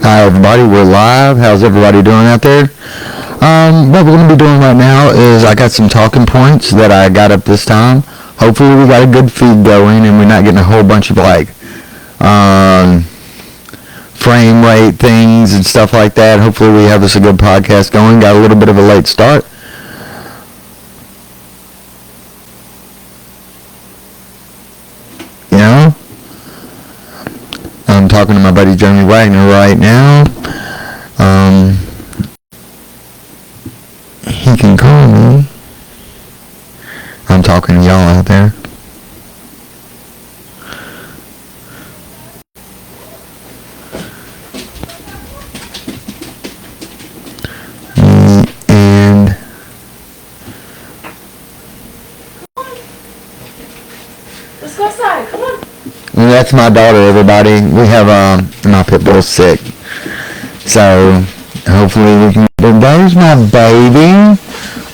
Hi everybody, we're live. How's everybody doing out there? What we're going to be doing right now is I got some talking points that I got up this time. Hopefully we got a good feed going and we're not getting a whole bunch of frame rate things and stuff like that. Hopefully we have us a good podcast going. Got a little bit of a late start. You know? I'm talking to my buddy Jeremy Wagner right now. He can call me. I'm talking to y'all out there. And let's go outside. Come on. That's my daughter, everybody. We have my pit bull sick, so hopefully we can. There's my baby.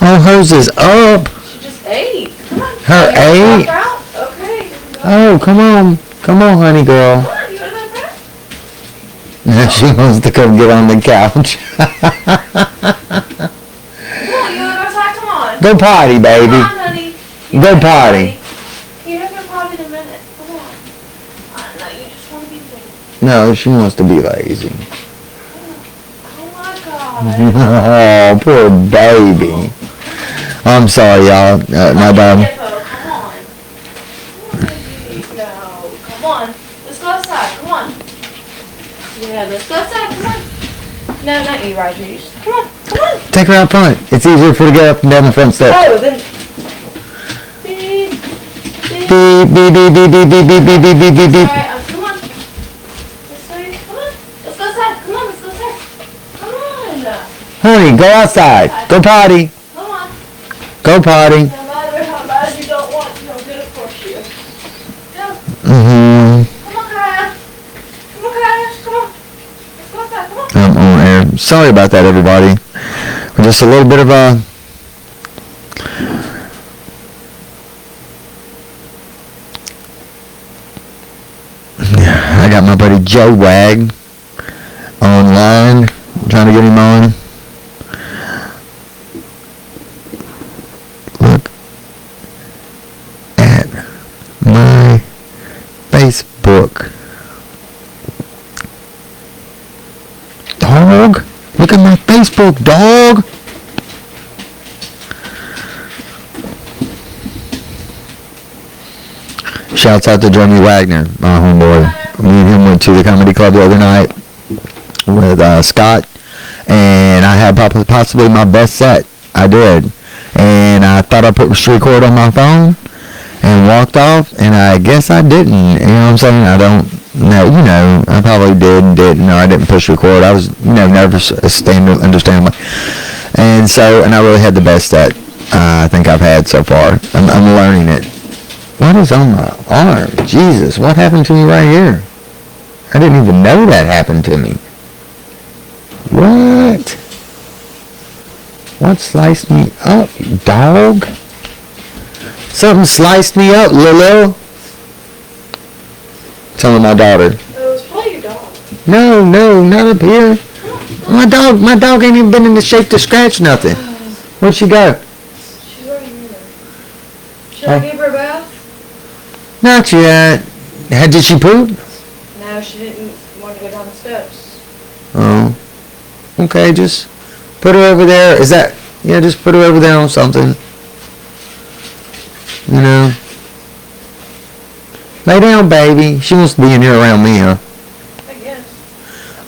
Oh, hers is up. She just ate. Come on. Her ate. Okay. Oh, come on, honey girl. Come on, you want to go Now she wants to come get on the couch. Come on, you want to go outside? Come on. Go potty, baby. Come on, honey. Go potty. You have your potty in a minute. Come on. I know you just want to be lazy. No, she wants to be lazy. Oh my God. Oh, poor baby. I'm sorry, y'all. My dog. Come on. No. Come on. Let's go outside. Come on. Yeah, let's go outside. Come on. No, not you, Roger. Come on. Come on. Take her out front. It's easier for her to get up and down the front steps. Oh, then. Beep. Beep, beep, beep, beep, beep, beep, beep, beep, beep, beep, beep, beep. Alright, come on. This way. Come on. Let's go outside. Come on, let's go outside. Come on. Honey, go outside. Go potty. Come on. Go potty. No matter how bad you don't want to, I'm gonna force you. Go. Mm-hmm. Come on, Kaya. Come on, Kaya. Come on. Let's go outside. Come on. I'm on air. Sorry about that, everybody. Just a little bit of a... I got my buddy Joe Wag online, trying to get him on. Look at my Facebook. Dog, look at my Facebook, dog. Shouts out to Jeremy Wagner, my homeboy. Me and him went to the comedy club the other night with Scott, and I had possibly my best set. I did. And I thought I put record on my phone and walked off, and I guess I didn't. You know what I'm saying? I don't know. You know, I probably didn't. No, I didn't push record. I was, nervous, understandably. And so, and I really had the best set I think I've had so far. I'm learning it. What is on my arm? Jesus, what happened to me right here? I didn't even know that happened to me. What? What sliced me up, dog? Something sliced me up, Lilo. Telling my daughter. It was probably your dog. No, not up here. My dog ain't even been in the shape to scratch nothing. Where'd she go? She's already in there. Should I give her a bath? Not yet. Did she poop? No, she didn't want to go down the steps. Oh. Okay, just put her over there. Just put her over there on something. You know. Lay down, baby. She wants to be in here around me, huh? I guess.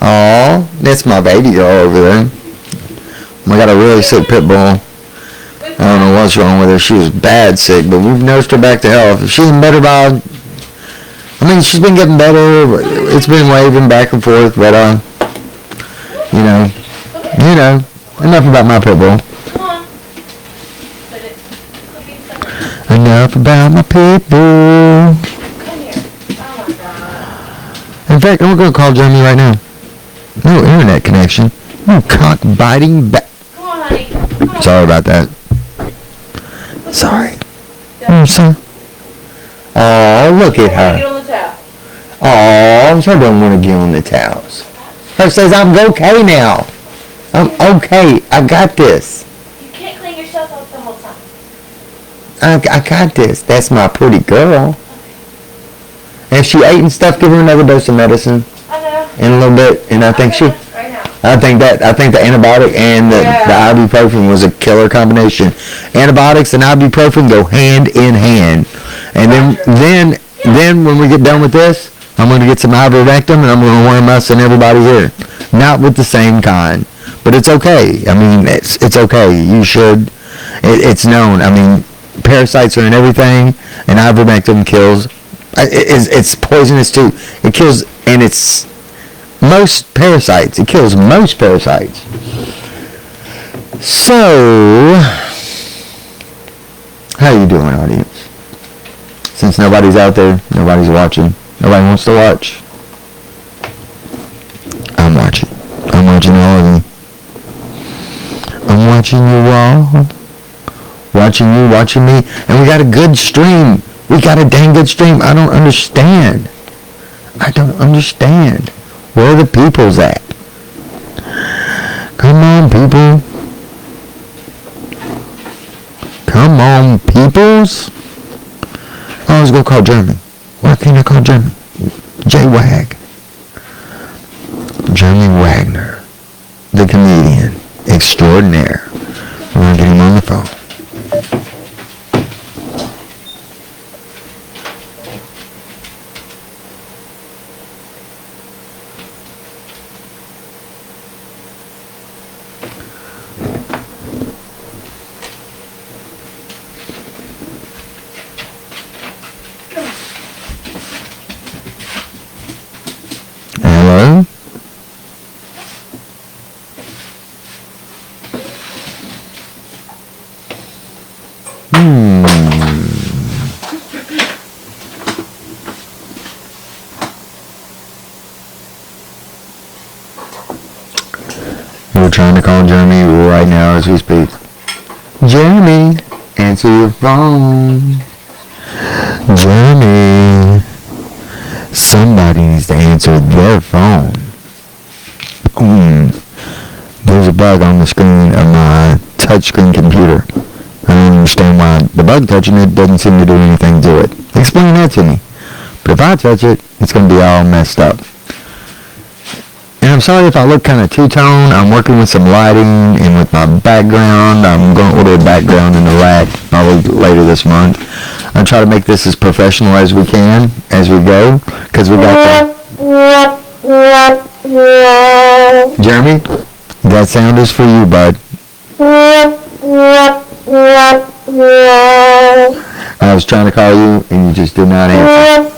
Aw, that's my baby girl over there. We got a really sick pit bull. I don't know what's wrong with her. She was bad sick, but we've nursed her back to health. She's better by... she's been getting better. But it's been waving back and forth, but, enough about my pit bull. Come on. Enough about my pit bull. Come here. Oh my God. In fact, I'm going to call Jeremy right now. No internet connection. No cock-biting back. Come on, honey. Come on. Sorry about that. Sorry. I'm sorry. Oh, look at her. Get on the towel. Oh, I don't want to get on the towels. Her says, I'm okay now. I'm okay. I got this. You can't clean yourself up the whole time. I got this. That's my pretty girl. And if she ate and stuff, give her another dose of medicine I know. in a little bit. And I think Right now. I think the antibiotic and the ibuprofen was a killer combination. Antibiotics and ibuprofen go hand in hand. And then when we get done with this, I'm going to get some ivermectin and I'm going to worm us and everybody here. Not with the same kind. But it's okay. I mean, it's okay. You should. It's known. I mean, parasites are in everything, and ivermectin kills. It's poisonous too. It kills, and it's most parasites. It kills most parasites. So, how you doing, audience? Since nobody's out there, nobody's watching. Nobody wants to watch. I'm watching. I'm watching all of you. I'm watching you all. Watching you, watching me. And we got a good stream. We got a dang good stream. I don't understand. I don't understand. Where are the peoples at? Come on, people. Come on, peoples. Oh, I was going to call Jeremy. Why can't I call Jeremy? J-Wag. Jeremy Wagner. The comedian. Extraordinaire. We're going to get him on the phone. Hello? We're trying to call Jeremy right now as we speak. Jeremy, answer your phone. Jeremy. Somebody needs to answer their phone. There's a bug on the screen of my touchscreen computer. I don't understand why the bug touching it doesn't seem to do anything to it. Explain that to me. But if I touch it, it's going to be all messed up. And I'm sorry if I look kind of two-tone. I'm working with some lighting and with my background. I'm going to order a background in the rack probably later this month. I'll try to make this as professional as we can as we go, because we got the... Jeremy, that sound is for you, bud. I was trying to call you, and you just did not answer.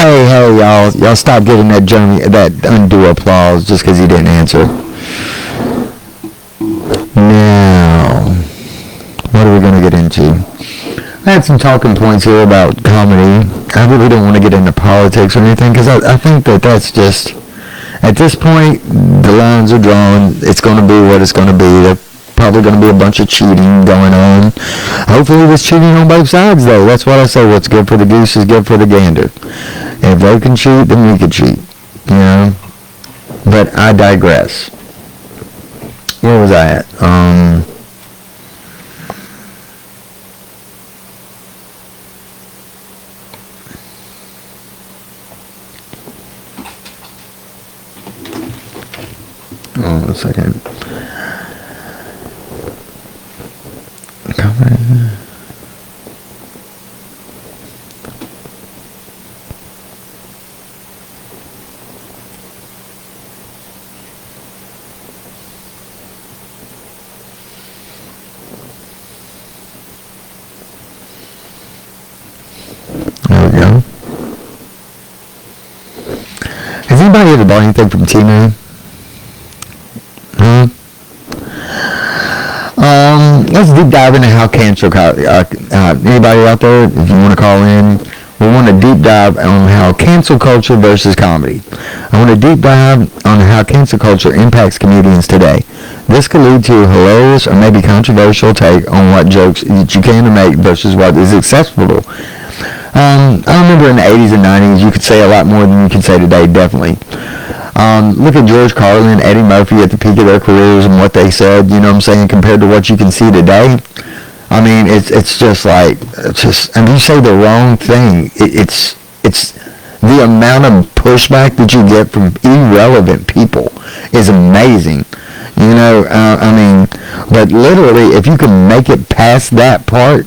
Hey, y'all stop giving that Jeremy that undue applause just because he didn't answer. Now, what are we going to get into? I had some talking points here about comedy. I really don't want to get into politics or anything because I think that's just, at this point, the lines are drawn. It's going to be what it's going to be. There's probably going to be a bunch of cheating going on. Hopefully there's cheating on both sides, though. That's what I say. What's good for the goose is good for the gander. If they can cheat, then we can cheat. You know? But I digress. Where was I at? Hold on a second. There we go. Has anybody ever bought anything from Temu? Let's deep dive into how cancel. Anybody out there, if you want to call in, we want to deep dive on how cancel culture versus comedy. I want to deep dive on how cancel culture impacts comedians today. This could lead to a hilarious or maybe controversial take on what jokes that you can make versus what is acceptable. I remember in the 80s and 90s, you could say a lot more than you can say today, definitely. Look at George Carlin, Eddie Murphy at the peak of their careers and what they said, you know what I'm saying, compared to what you can see today. I mean, it's just like, and you say the wrong thing. It's the amount of pushback that you get from irrelevant people is amazing. You know, I mean, but literally, if you can make it past that part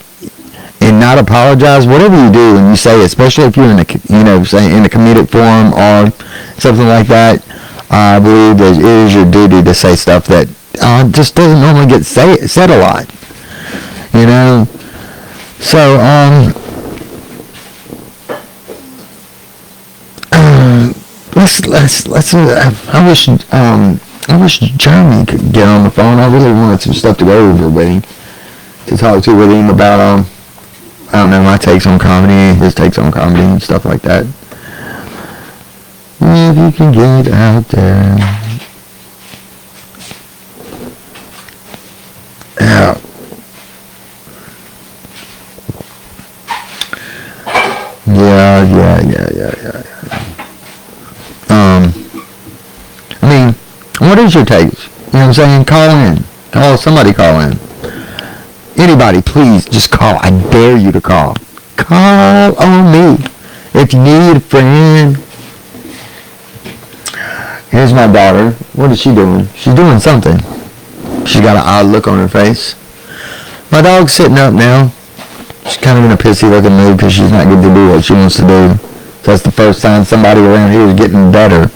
and not apologize, whatever you do and you say, especially if you're in a, you know, say in a comedic forum or something like that, I believe that it is your duty to say stuff that just doesn't normally get said a lot. You know, so let's. I wish Jeremy could get on the phone. I really wanted some stuff to go over with him, to talk to with him about I don't know, my takes on comedy, his takes on comedy and stuff like that. If you can get out there. Yeah. Yeah. I mean, what is your takes? You know what I'm saying? Call in. Somebody call in. Anybody, please, just call. I dare you to call. Call on me. If you need a friend. Here's my daughter. What is she doing? She's doing something. She's got an odd look on her face. My dog's sitting up now. She's kind of in a pissy looking mood because she's not getting to do what she wants to do. So that's the first time somebody around here is getting better,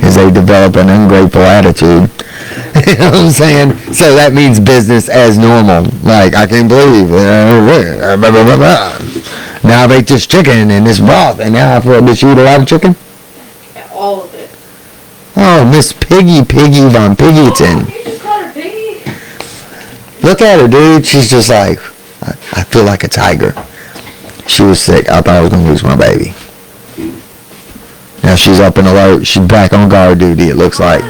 is they develop an ungrateful attitude. You know what I'm saying? So that means business as normal. Like, I can't believe now I've ate this chicken and this broth, and now I feel, did she eat a lot of chicken? Yeah, all of it. Oh, Miss Piggy Von Piggyton. You just called her Piggy? Look at her, dude. She's just like, I feel like a tiger. She was sick. I thought I was going to lose my baby. Now she's up and alert. She's back on guard duty, it looks like.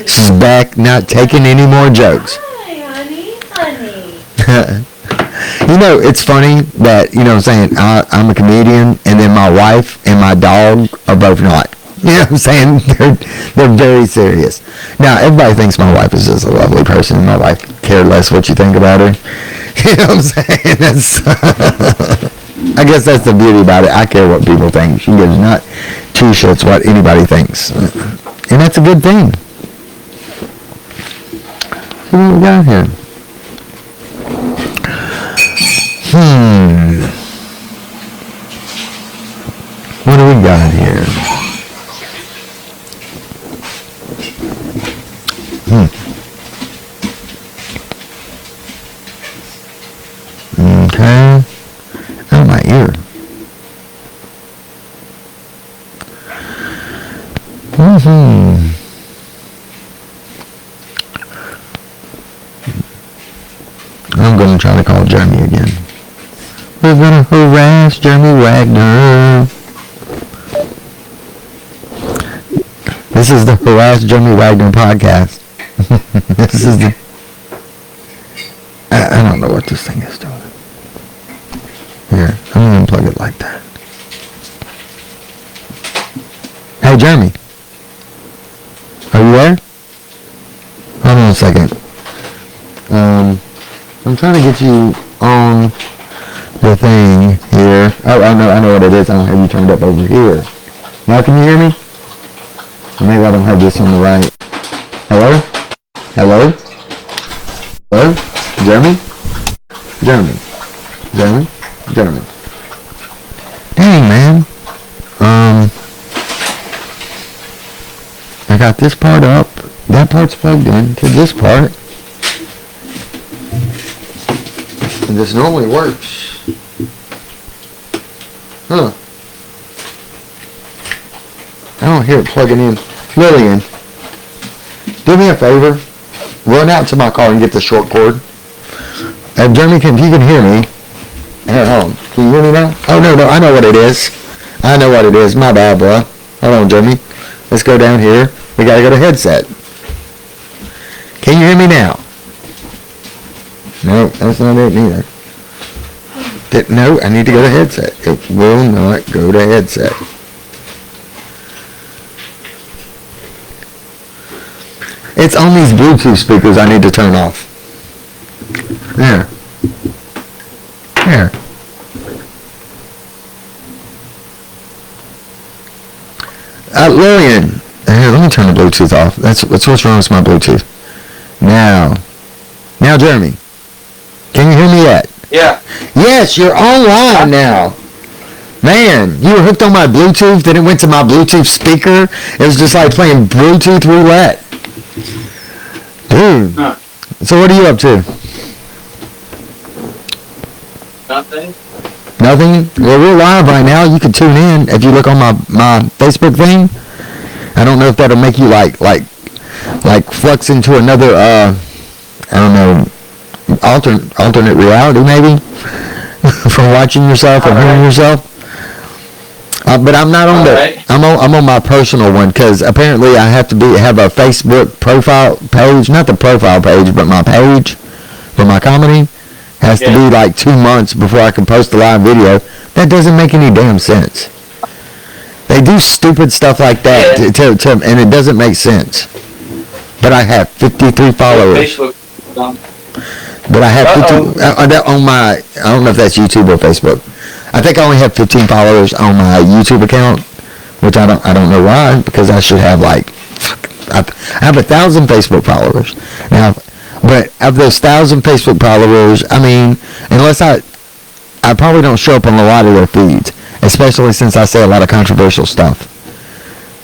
She's back, not taking any more jokes. Hi, honey. You know, it's funny that, you know what I'm saying, I'm a comedian, and then my wife and my dog are both not. You know what I'm saying? They're very serious. Now, everybody thinks my wife is just a lovely person. My wife cared less what you think about her. You know what I'm saying? I guess that's the beauty about it. I care what people think. She gives not two shits what anybody thinks. And that's a good thing. So what we got here? What do we got here? Okay. Oh, my ear. I'm going to try to call Jeremy again. We're going to harass Jeremy Wagner. This is the Harass Jeremy Wagner podcast. This is the... I don't know what this thing is doing. Here, I'm going to unplug it like that. Hey, Jeremy. Are you there? Hold on a second. I'm trying to get you on the thing here. Oh, I know what it is. I don't have you turned up over here. Now can you hear me? Maybe I don't have this on the right. Hello? Hello? Hello? Jeremy? Jeremy. Dang, man. I got this part up. That part's plugged in to this part. And this normally works. Huh. I don't hear it plugging in. Lillian, do me a favor. Run out to my car and get the short cord. Jeremy, if you can hear me. Here, hold on. Can you hear me now? Oh, no, I know what it is. My bad, bro. Hold on, Jeremy. Let's go down here. We gotta go to headset. Can you hear me now? No, that's not it either. No, I need to go to headset. It will not go to headset. It's on these Bluetooth speakers I need to turn off. There. There. Lillian. Here, let me turn the Bluetooth off. That's what's wrong with my Bluetooth. Now, Jeremy. Can you hear me yet? Yeah. Yes, you're online now. Man, you were hooked on my Bluetooth, then it went to my Bluetooth speaker. It was just like playing Bluetooth roulette. Dude. Huh. So what are you up to? Nothing. Nothing? Well, we're live right now. You can tune in if you look on my Facebook thing. I don't know if that'll make you like flux into another I don't know, alternate reality maybe from watching yourself and hearing yourself. But I'm not on I'm on my personal one because apparently I have to have a Facebook profile page, not the profile page, but my page for my comedy has to be like 2 months before I can post a live video. That doesn't make any damn sense. They do stupid stuff like that and it doesn't make sense. But I have 53 followers. Facebook. But I have 15 on my, I don't know if that's YouTube or Facebook. I think I only have 15 followers on my YouTube account, which I don't know why, because I should have like, I have 1,000 Facebook followers. Now, but of those 1,000 Facebook followers, I mean, unless I probably don't show up on a lot of their feeds, especially since I say a lot of controversial stuff.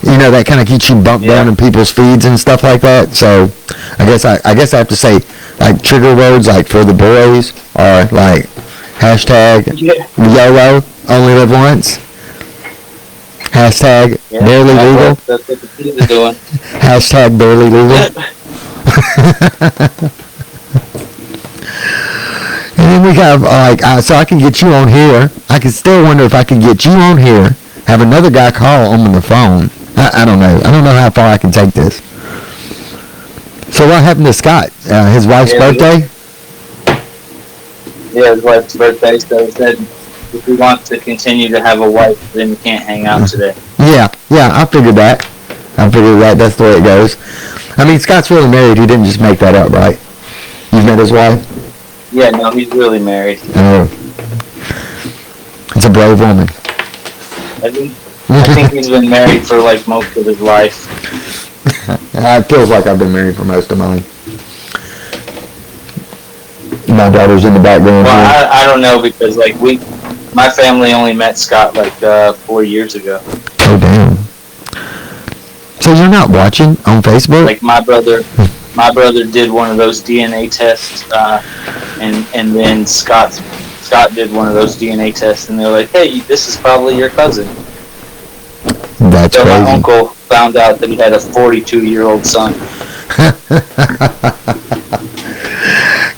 You know, that kind of keeps you bumped down in people's feeds and stuff like that. So I guess I have to say like trigger words like for the boys or like hashtag YOLO, only live once. Hashtag barely legal. That's what the kids are doing. Hashtag barely legal. And then we have so I can get you on here. I can still wonder if I can get you on here. Have another guy call on the phone. I don't know. I don't know how far I can take this. So what happened to Scott? His wife's birthday? Yeah, his wife's birthday. So he said if he wants to continue to have a wife, then he can't hang out today. Yeah, I figured that. That's the way it goes. I mean, Scott's really married. He didn't just make that up, right? You've met his wife? Yeah, no, he's really married. Oh. It's a brave woman. I think he's been married for like most of his life. It feels like I've been married for most of mine. My daughter's in the background. Well, I don't know because like my family only met Scott like 4 years ago. Oh damn! So you're not watching on Facebook? Like my brother did one of those DNA tests, and then Scott did one of those DNA tests, and they're like, "Hey, this is probably your cousin." That's so crazy. My uncle found out that he had a 42-year-old son.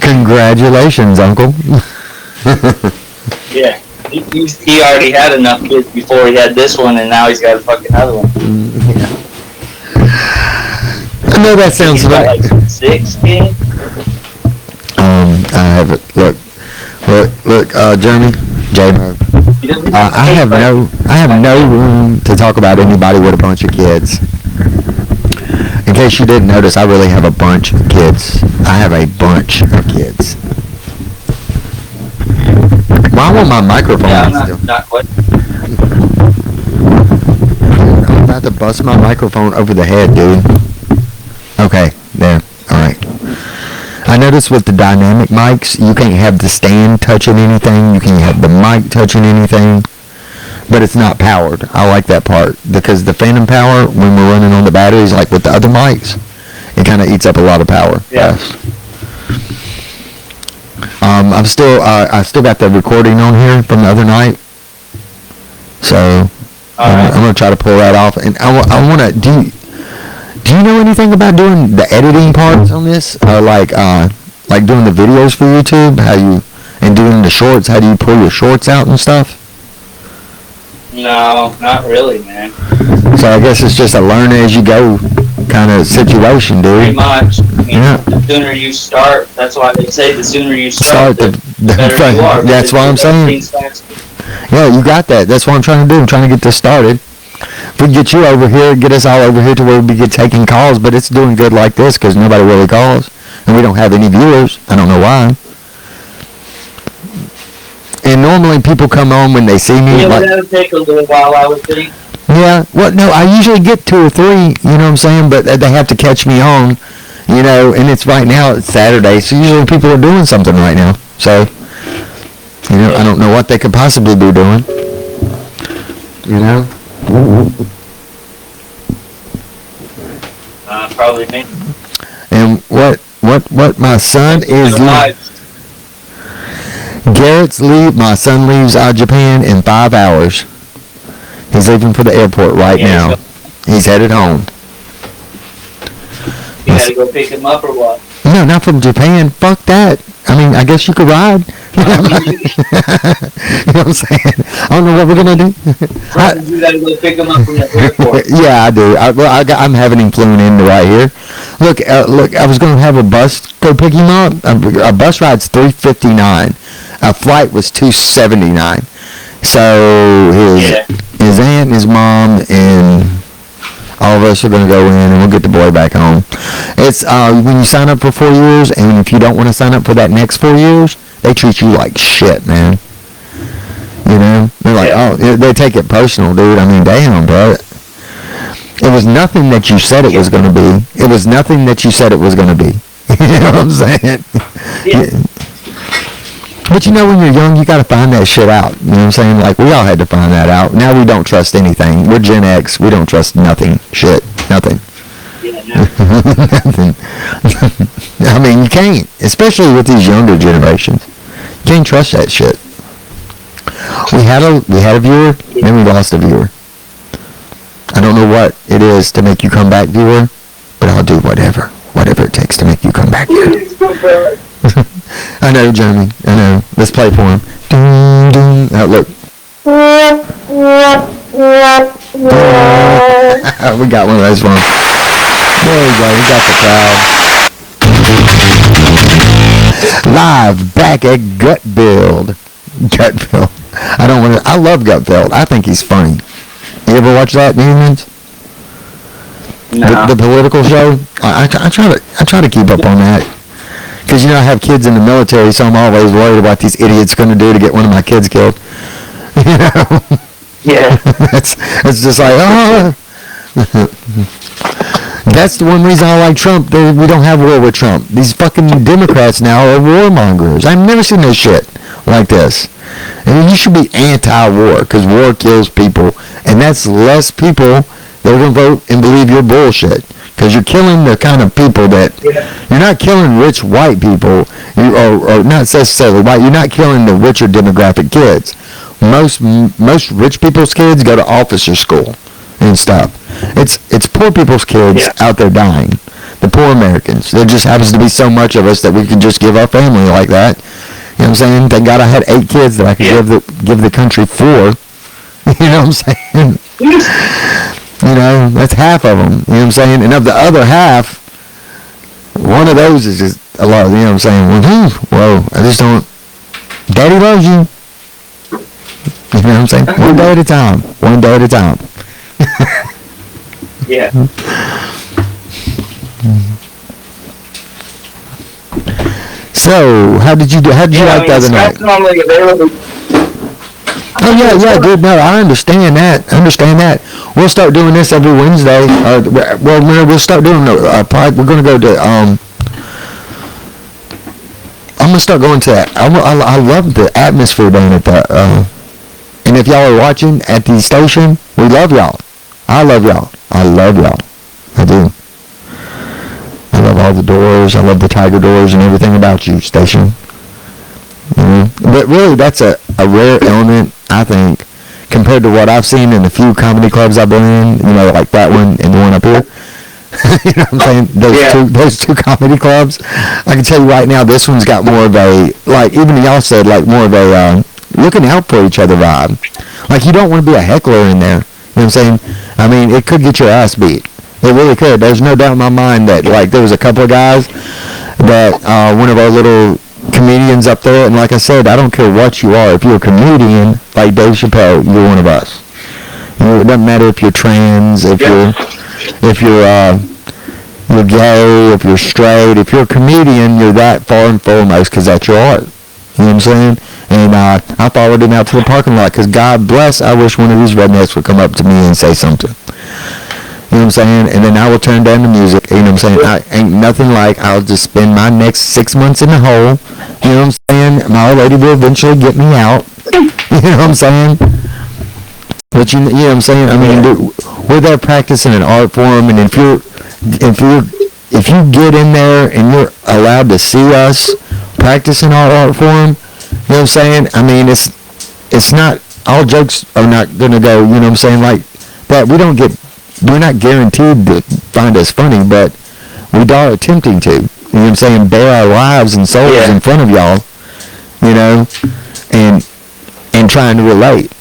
Congratulations, Uncle. Yeah, he already had enough kids before he had this one, and now he's got a fucking other one. Yeah. I know that sounds He's got right. like 6 kids. I have it. Look, Jeremy, J-Mo. I have no room to talk about anybody with a bunch of kids. In case you didn't notice, I really have a bunch of kids. I have a bunch of kids. Why won't my microphone still? Not quite. I'm about to bust my microphone over the head, dude. Okay, there. All right. I noticed with the dynamic mics, you can't have the stand touching anything. You can't have the mic touching anything. But it's not powered. I like that part because the phantom power, when we're running on the batteries, like with the other mics, it kind of eats up a lot of power. Yeah. I still got the recording on here from the other night. So I'm gonna try to pull that off. And I want to do you know anything about doing the editing parts on this? Like doing the videos for YouTube? And doing the shorts? How do you pull your shorts out and stuff? No, not really, man. So I guess it's just a learn as you go kind of situation, dude. Pretty much. mean, Yeah. the sooner you start, that's why they say the sooner you start, the better you are. That's what I'm saying. Yeah, you got that. That's what I'm trying to do. I'm trying to get this started. If we get you over here, get us all over here to where we get taking calls, but it's doing good like this because nobody really calls, and we don't have any viewers. I don't know why. And normally people come on when they see me. Yeah, like, that would take a little while, I would think. yeah, well, no, I usually get 2 or 3, you know what I'm saying, but they have to catch me on, you know, and it's right now, it's Saturday, so usually people are doing something right now, so, you know, I don't know what they could possibly be doing, you know? Probably me. And what my son is, my son leaves Japan in 5 hours. He's leaving for the airport right now. He's headed home. You had to go pick him up or what? No, not from Japan. Fuck that. I mean, I guess you could ride. You know what I'm saying? I don't know what we're going to do. You got to go pick him up from the airport. Yeah, I do. I'm having him flown in right here. Look, I was going to have a bus go pick him up. A bus ride's $3.59. A flight was $2.79. So his aunt, his mom, and all of us are going to go in, and we'll get the boy back home. It's when you sign up for 4 years, and if you don't want to sign up for that next 4 years, they treat you like shit, man. You know? They're like, oh, they take it personal, dude. I mean, damn, bro. It was nothing that you said it was going to be. It was nothing that you said it was going to be. You know what I'm saying? Yeah. But you know, when you're young, you got to find that shit out. You know what I'm saying? Like, we all had to find that out. Now we don't trust anything. We're Gen X. We don't trust nothing. Shit. Nothing. Yeah, no. Nothing. I mean, you can't. Especially with these younger generations. You can't trust that shit. We had a viewer, then we lost a viewer. I don't know what it is to make you come back, viewer, but I'll do whatever it takes to make you come back, viewer. I know, Jeremy. I know. Let's play for him. Ding, ding. Oh, look. We got one of those ones. There we go. We got the crowd. Live back at Gutbuild. Gutbuild. I love Gutbuild. I think he's funny. You ever watch that, Demons? No. The political show? I try to keep up on that. Because, you know, I have kids in the military, so I'm always worried about these idiots going to do to get one of my kids killed. You know? Yeah. It's just like, oh. That's the one reason I like Trump. We don't have war with Trump. These fucking Democrats now are warmongers. I've never seen no shit like this. And you should be anti-war, because war kills people. And that's less people that are going to vote and believe your bullshit. Because you're killing the kind of people that... You're not killing rich white people, or not necessarily white. You're not killing the richer demographic kids. Most rich people's kids go to officer school and stuff. It's poor people's kids out there dying. The poor Americans. There just happens to be so much of us that we can just give our family like that. You know what I'm saying? Thank God I had 8 kids that I could give the country 4. You know what I'm saying? You know, that's half of them. You know what I'm saying? And of the other half, one of those is just a lot. You know what I'm saying? Whoa, I just don't. Daddy loves you. You know what I'm saying? One day at a time. One day at a time. Yeah. So, how did you like the other night? Normally available. Oh yeah, good. No, I understand that. We'll start doing this every Wednesday. We'll start doing we're gonna go to I'm gonna start going to. I love the atmosphere down at the. And if y'all are watching at the station, we love y'all. I love y'all. I do. I love all the doors. I love the Tiger doors and everything about you, station. But really, that's a rare element, I think, compared to what I've seen in the few comedy clubs I've been in, you know, like that one and the one up here. You know what I'm saying? Those two comedy clubs. I can tell you right now, this one's got more of a, like, even y'all said, like, more of a looking out for each other vibe. Like, you don't want to be a heckler in there. You know what I'm saying? I mean, it could get your ass beat. It really could. There's no doubt in my mind that, like, there was a couple of guys that one of our little comedians up there, and like I said, I don't care what you are. If you're a comedian like Dave Chappelle, you're one of us. It doesn't matter if you're trans, if you're gay, if you're straight. If you're a comedian, you're that far and foremost because that's your art. You know what I'm saying? And I followed him out to the parking lot because God bless, I wish one of these rednecks would come up to me and say something. You know what I'm saying? And then I will turn down the music. You know what I'm saying? Ain't nothing like I'll just spend my next 6 months in the hole. You know what I'm saying? My old lady will eventually get me out. You know what I'm saying? But you know what I'm saying? I mean, dude, we're there practicing an art form, and if you get in there and you're allowed to see us practicing our art form, you know what I'm saying? I mean, it's not, all jokes are not gonna go. You know what I'm saying? Like that, we're not guaranteed to find us funny, but we are attempting to. You know what I'm saying? Bare our lives and souls in front of y'all, you know, and trying to relate.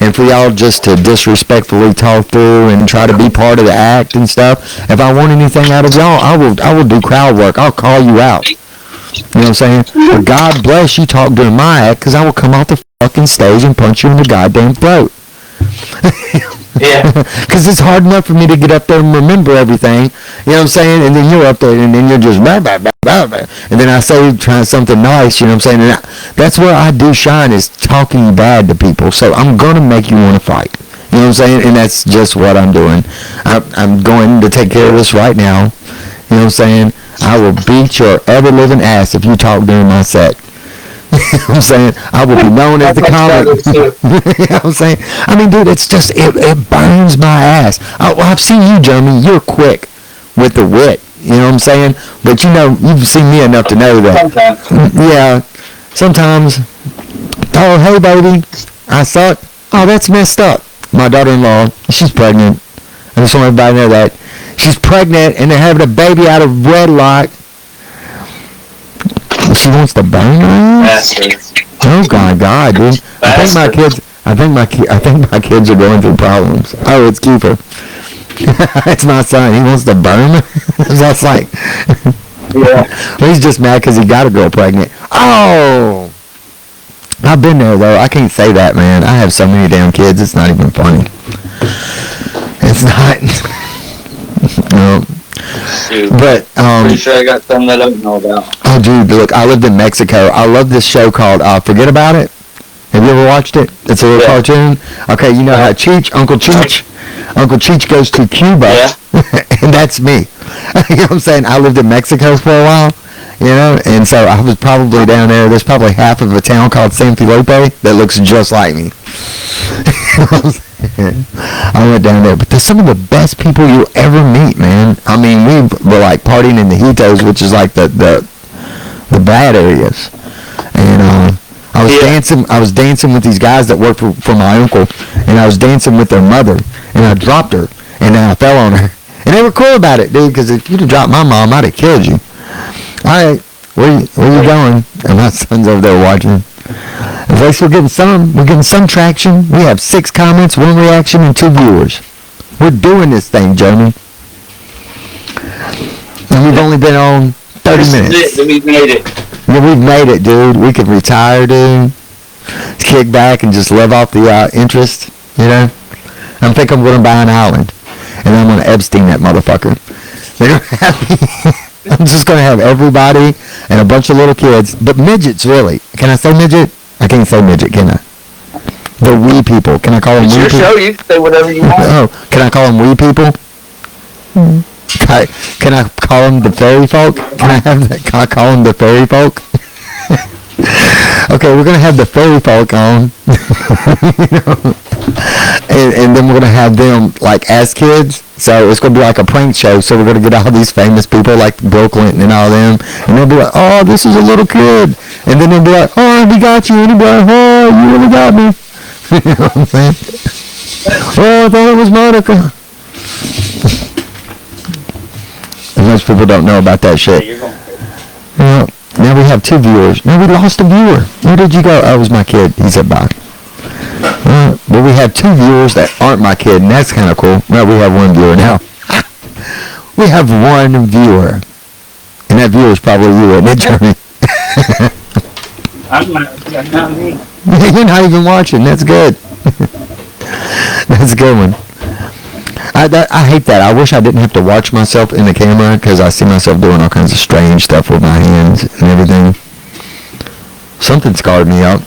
And for y'all just to disrespectfully talk through and try to be part of the act and stuff, if I want anything out of y'all, I will do crowd work. I'll call you out. You know what I'm saying? But God bless you talk during my act, because I will come off the fucking stage and punch you in the goddamn throat. Yeah. Because it's hard enough for me to get up there and remember everything. You know what I'm saying? And then you're up there and then you're just blah, blah, blah, blah, blah. And then I say try something nice, you know what I'm saying? And that's where I do shine, is talking bad to people. So I'm going to make you want to fight. You know what I'm saying? And that's just what I'm doing. I'm going to take care of this right now. You know what I'm saying? I will beat your ever-living ass if you talk during my set. You know what I'm saying? I will be known as the comic. You know what I'm saying? I mean, dude, it's just, it burns my ass. I've seen you, Jeremy. You're quick with the wit. You know what I'm saying? But you know, you've seen me enough to know that. Sometimes. Yeah. Sometimes. Oh, hey, baby. I suck. Oh, that's messed up. My daughter-in-law, she's pregnant. I just want everybody to know that. She's pregnant, and they're having a baby out of wedlock. She wants to burn her ass? Oh God, dude! I think my kids are going through problems. Oh, it's Keeper. It's my son. He wants to burn me. That's like, Yeah. well, he's just mad because he got a girl pregnant. Oh, I've been there though. I can't say that, man. I have so many damn kids. It's not even funny. It's not. No. Dude, But pretty sure I got some that I don't know about. oh, dude, look, I lived in Mexico. I love this show called Forget About It. Have you ever watched it? It's a little cartoon. Okay, you know how Uncle Cheech goes to Cuba, and that's me. You know what I'm saying? I lived in Mexico for a while, you know, and so I was probably down there. There's probably half of a town called San Felipe that looks just like me. I went down there, but they're some of the best people you'll ever meet, man. I mean, we were like partying in the Hitos, which is like the bad areas, and I was dancing with these guys that worked for my uncle, and I was dancing with their mother, and I dropped her, and then I fell on her, and they were cool about it, dude, because if you'd have dropped my mom, I'd have killed you. All right, where you going? And my son's over there watching. At least we're getting some traction. We have 6 comments, 1 reaction, and 2 viewers. We're doing this thing, Jeremy. And we've only been on 30 minutes. We've made it. Yeah, we've made it, dude. We could retire, dude. Kick back and just live off the interest, you know? I think I'm going to buy an island. And I'm going to Epstein that motherfucker. They're going to have I'm just going to have everybody and a bunch of little kids. But midgets, really. Can I say midget? I can't say midget, can I? The wee people. Can I call them It's wee your people? show. You can say whatever you want. Oh, can I call them wee people? Can I call them the fairy folk? Can I call them the fairy folk? Okay, we're gonna have the fairy folk on, you know? and then we're gonna have them like as kids. So it's gonna be like a prank show. So we're gonna get all these famous people like Bill Clinton and all them, and they'll be like, "Oh, this is a little kid," and then they'll be like, "Oh, we got you," and they'll be like, "Oh, you really got me." You know what I'm saying? Oh, I thought it was Monica. And most people don't know about that shit. Well, now we have 2 viewers. Now we lost a viewer. Where did you go? Oh, it was my kid. He said bye. Well, we have 2 viewers that aren't my kid, and that's kind of cool. Well, we have 1 viewer now. We have one viewer. And that viewer is probably you, isn't it, Jeremy? I'm not me. You're not even watching. That's good. That's a good one. I hate that. I wish I didn't have to watch myself in the camera because I see myself doing all kinds of strange stuff with my hands and everything. Something scarred me up.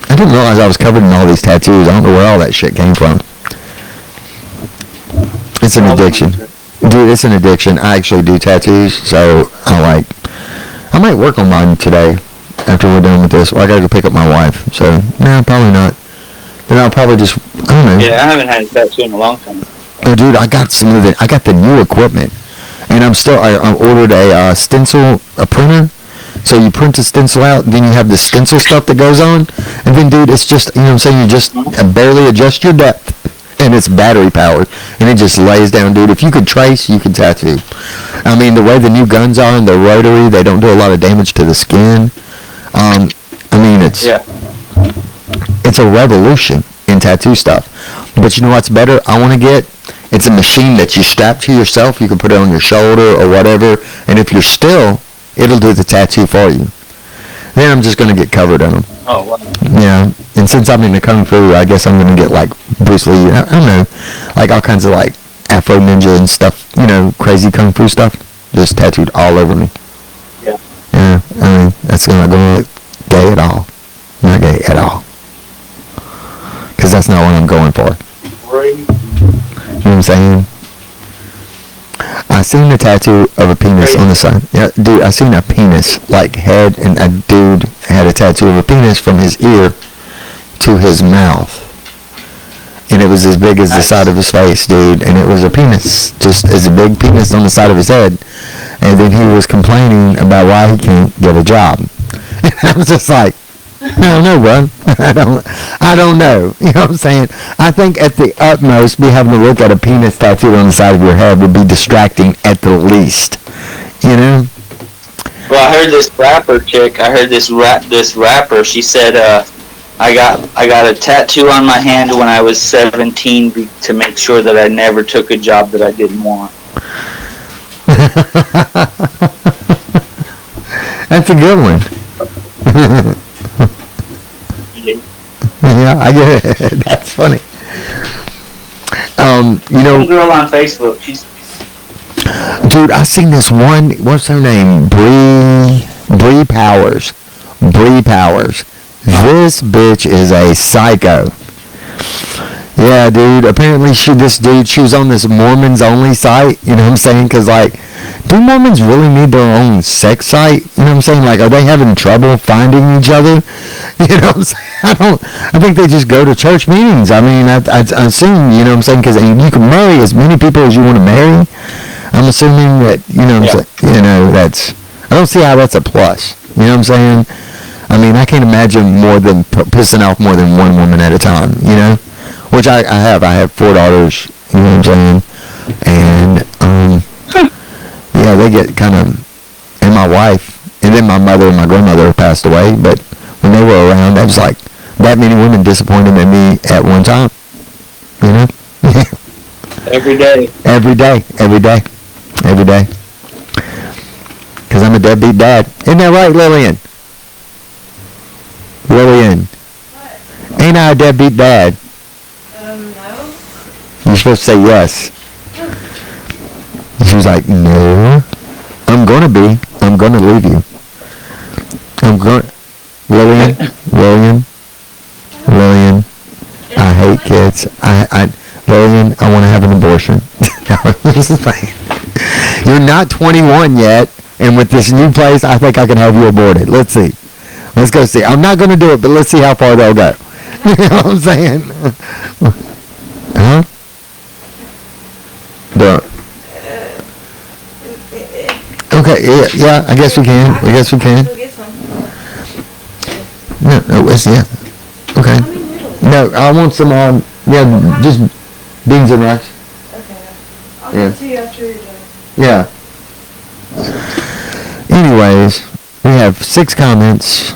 I didn't realize I was covered in all these tattoos. I don't know where all that shit came from. It's an addiction. Dude, it's an addiction. I actually do tattoos, so I might work on mine today after we're done with this. Well, I gotta go pick up my wife, so, no, probably not. Then I'll probably just, I don't know. Yeah, I haven't had a tattoo in a long time. Oh, dude, I got the new equipment, and I ordered a stencil, a printer. So you print a stencil out, then you have the stencil stuff that goes on, and then, dude, it's just, you know what I'm saying, you just barely adjust your depth, and it's battery powered, and it just lays down, dude. If you could trace, you could tattoo. I mean, the way the new guns are and the rotary, they don't do a lot of damage to the skin. I mean, it's a revolution in tattoo stuff. But you know what's better? I want to get. It's a machine that you strap to yourself. You can put it on your shoulder or whatever. And if you're still, it'll do the tattoo for you. Then I'm just going to get covered in them. Oh, wow. Yeah. And since I'm into Kung Fu, I guess I'm going to get like Bruce Lee. I don't know. Like all kinds of like Afro Ninja and stuff. You know, crazy Kung Fu stuff. Just tattooed all over me. Yeah. Yeah. I mean, that's not going to look gay at all. Not gay at all. Because that's not what I'm going for. Right. You know what I'm saying? I seen a tattoo of a penis on the side. Yeah, dude, I seen a penis, like head, and a dude had a tattoo of a penis from his ear to his mouth. And it was as big as the side of his face, dude. And it was a penis, just as a big penis on the side of his head. And then he was complaining about why he can't get a job. And I was just like, I don't know, bro. I don't know. You know what I'm saying? I think at the utmost, be having to look at a penis tattoo on the side of your head would be distracting at the least. You know? Well, I heard this rapper chick. I heard this rapper. She said, I got a tattoo on my hand when I was 17 to make sure that I never took a job that I didn't want. That's a good one. Yeah, I get it. That's funny. You know, Some girl on Facebook. dude, I seen this one. What's her name? Bree Powers. Bree Powers. This bitch is a psycho. Yeah, dude. Apparently, she was on this Mormons only site. You know what I'm saying? Because like, do Mormons really need their own sex site? You know what I'm saying? Like, are they having trouble finding each other? You know what I'm saying? I think they just go to church meetings. I mean, I assume, you know what I'm saying? Because you can marry as many people as you want to marry. I'm assuming that, you know what I'm saying? You know, I don't see how that's a plus. You know what I'm saying? I mean, I can't imagine more than pissing off more than one woman at a time, you know? Which I have. I have 4 daughters, you know what I'm saying? And, yeah, they get kind of, and my wife, and then my mother and my grandmother passed away, but when they were around, I was like, that many women disappointed in me at one time, you know? Every day. Every day. Because I'm a deadbeat dad. Isn't that right, Lillian? Lillian. What? Ain't I a deadbeat dad? No. You're supposed to say yes. She was like, no. I'm going to be. I'm going to leave you. Lillian. I hate kids. Lillian, I want to have an abortion. You're not 21 yet, and with this new place, I think I can have you aborted. Let's see. Let's go see. I'm not going to do it, but let's see how far they'll go. You know what I'm saying? Huh? Okay, yeah, I guess we can. Go get some. No, yeah. Okay. No, I want some, just beans and rice. Okay. I'll Yeah. get to you after you're done. Yeah. Anyways, we have 6 comments.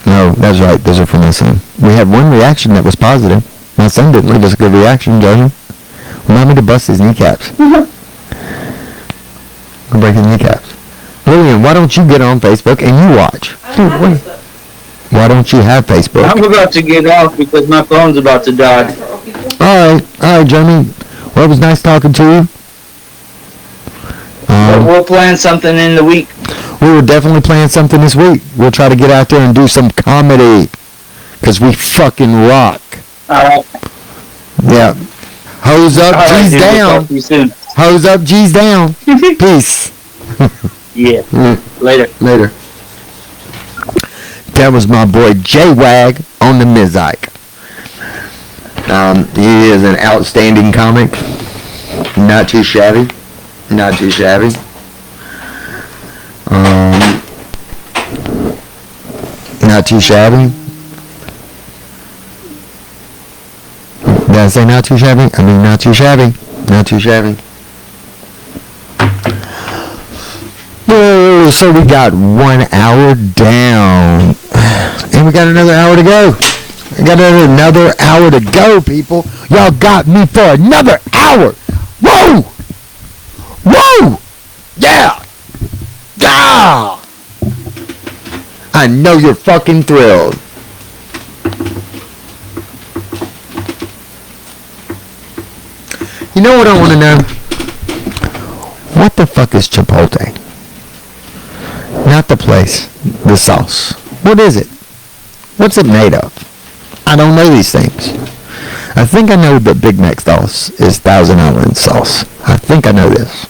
No, that's right. Those are from my son. We had 1 reaction that was positive. My son didn't leave us a good reaction, Johnny. Remind me to bust his kneecaps. Or breaking kneecaps. Lillian, why don't you get on Facebook and you watch? I don't have Facebook. Why don't you have Facebook? I'm about to get off because my phone's about to die. All right, Jeremy. Well, it was nice talking to you. But we'll plan something in the week. We were definitely playing something this week. We'll try to get out there and do some comedy. Because we fucking rock. Alright. Yeah. Hose up, Alright, G's dude, we'll down. talk to you soon. Hose up, G's down. Peace. Yeah. Later. Later. That was my boy J-Wag on the Mizike. He is an outstanding comic. Not too shabby. Not too shabby. Not too shabby. Did I say not too shabby? I mean not too shabby. Not too shabby. Whoa, so we got 1 hour down. And we got another hour to go. We got another hour to go, people. Y'all got me for another hour. Whoa! Whoa! Yeah! Yeah! I know you're fucking thrilled. You know what I want to know? What the fuck is Chipotle? Not the place. The sauce. What is it? What's it made of? I don't know these things. I think I know that Big Mac sauce is Thousand Island sauce. I think I know this.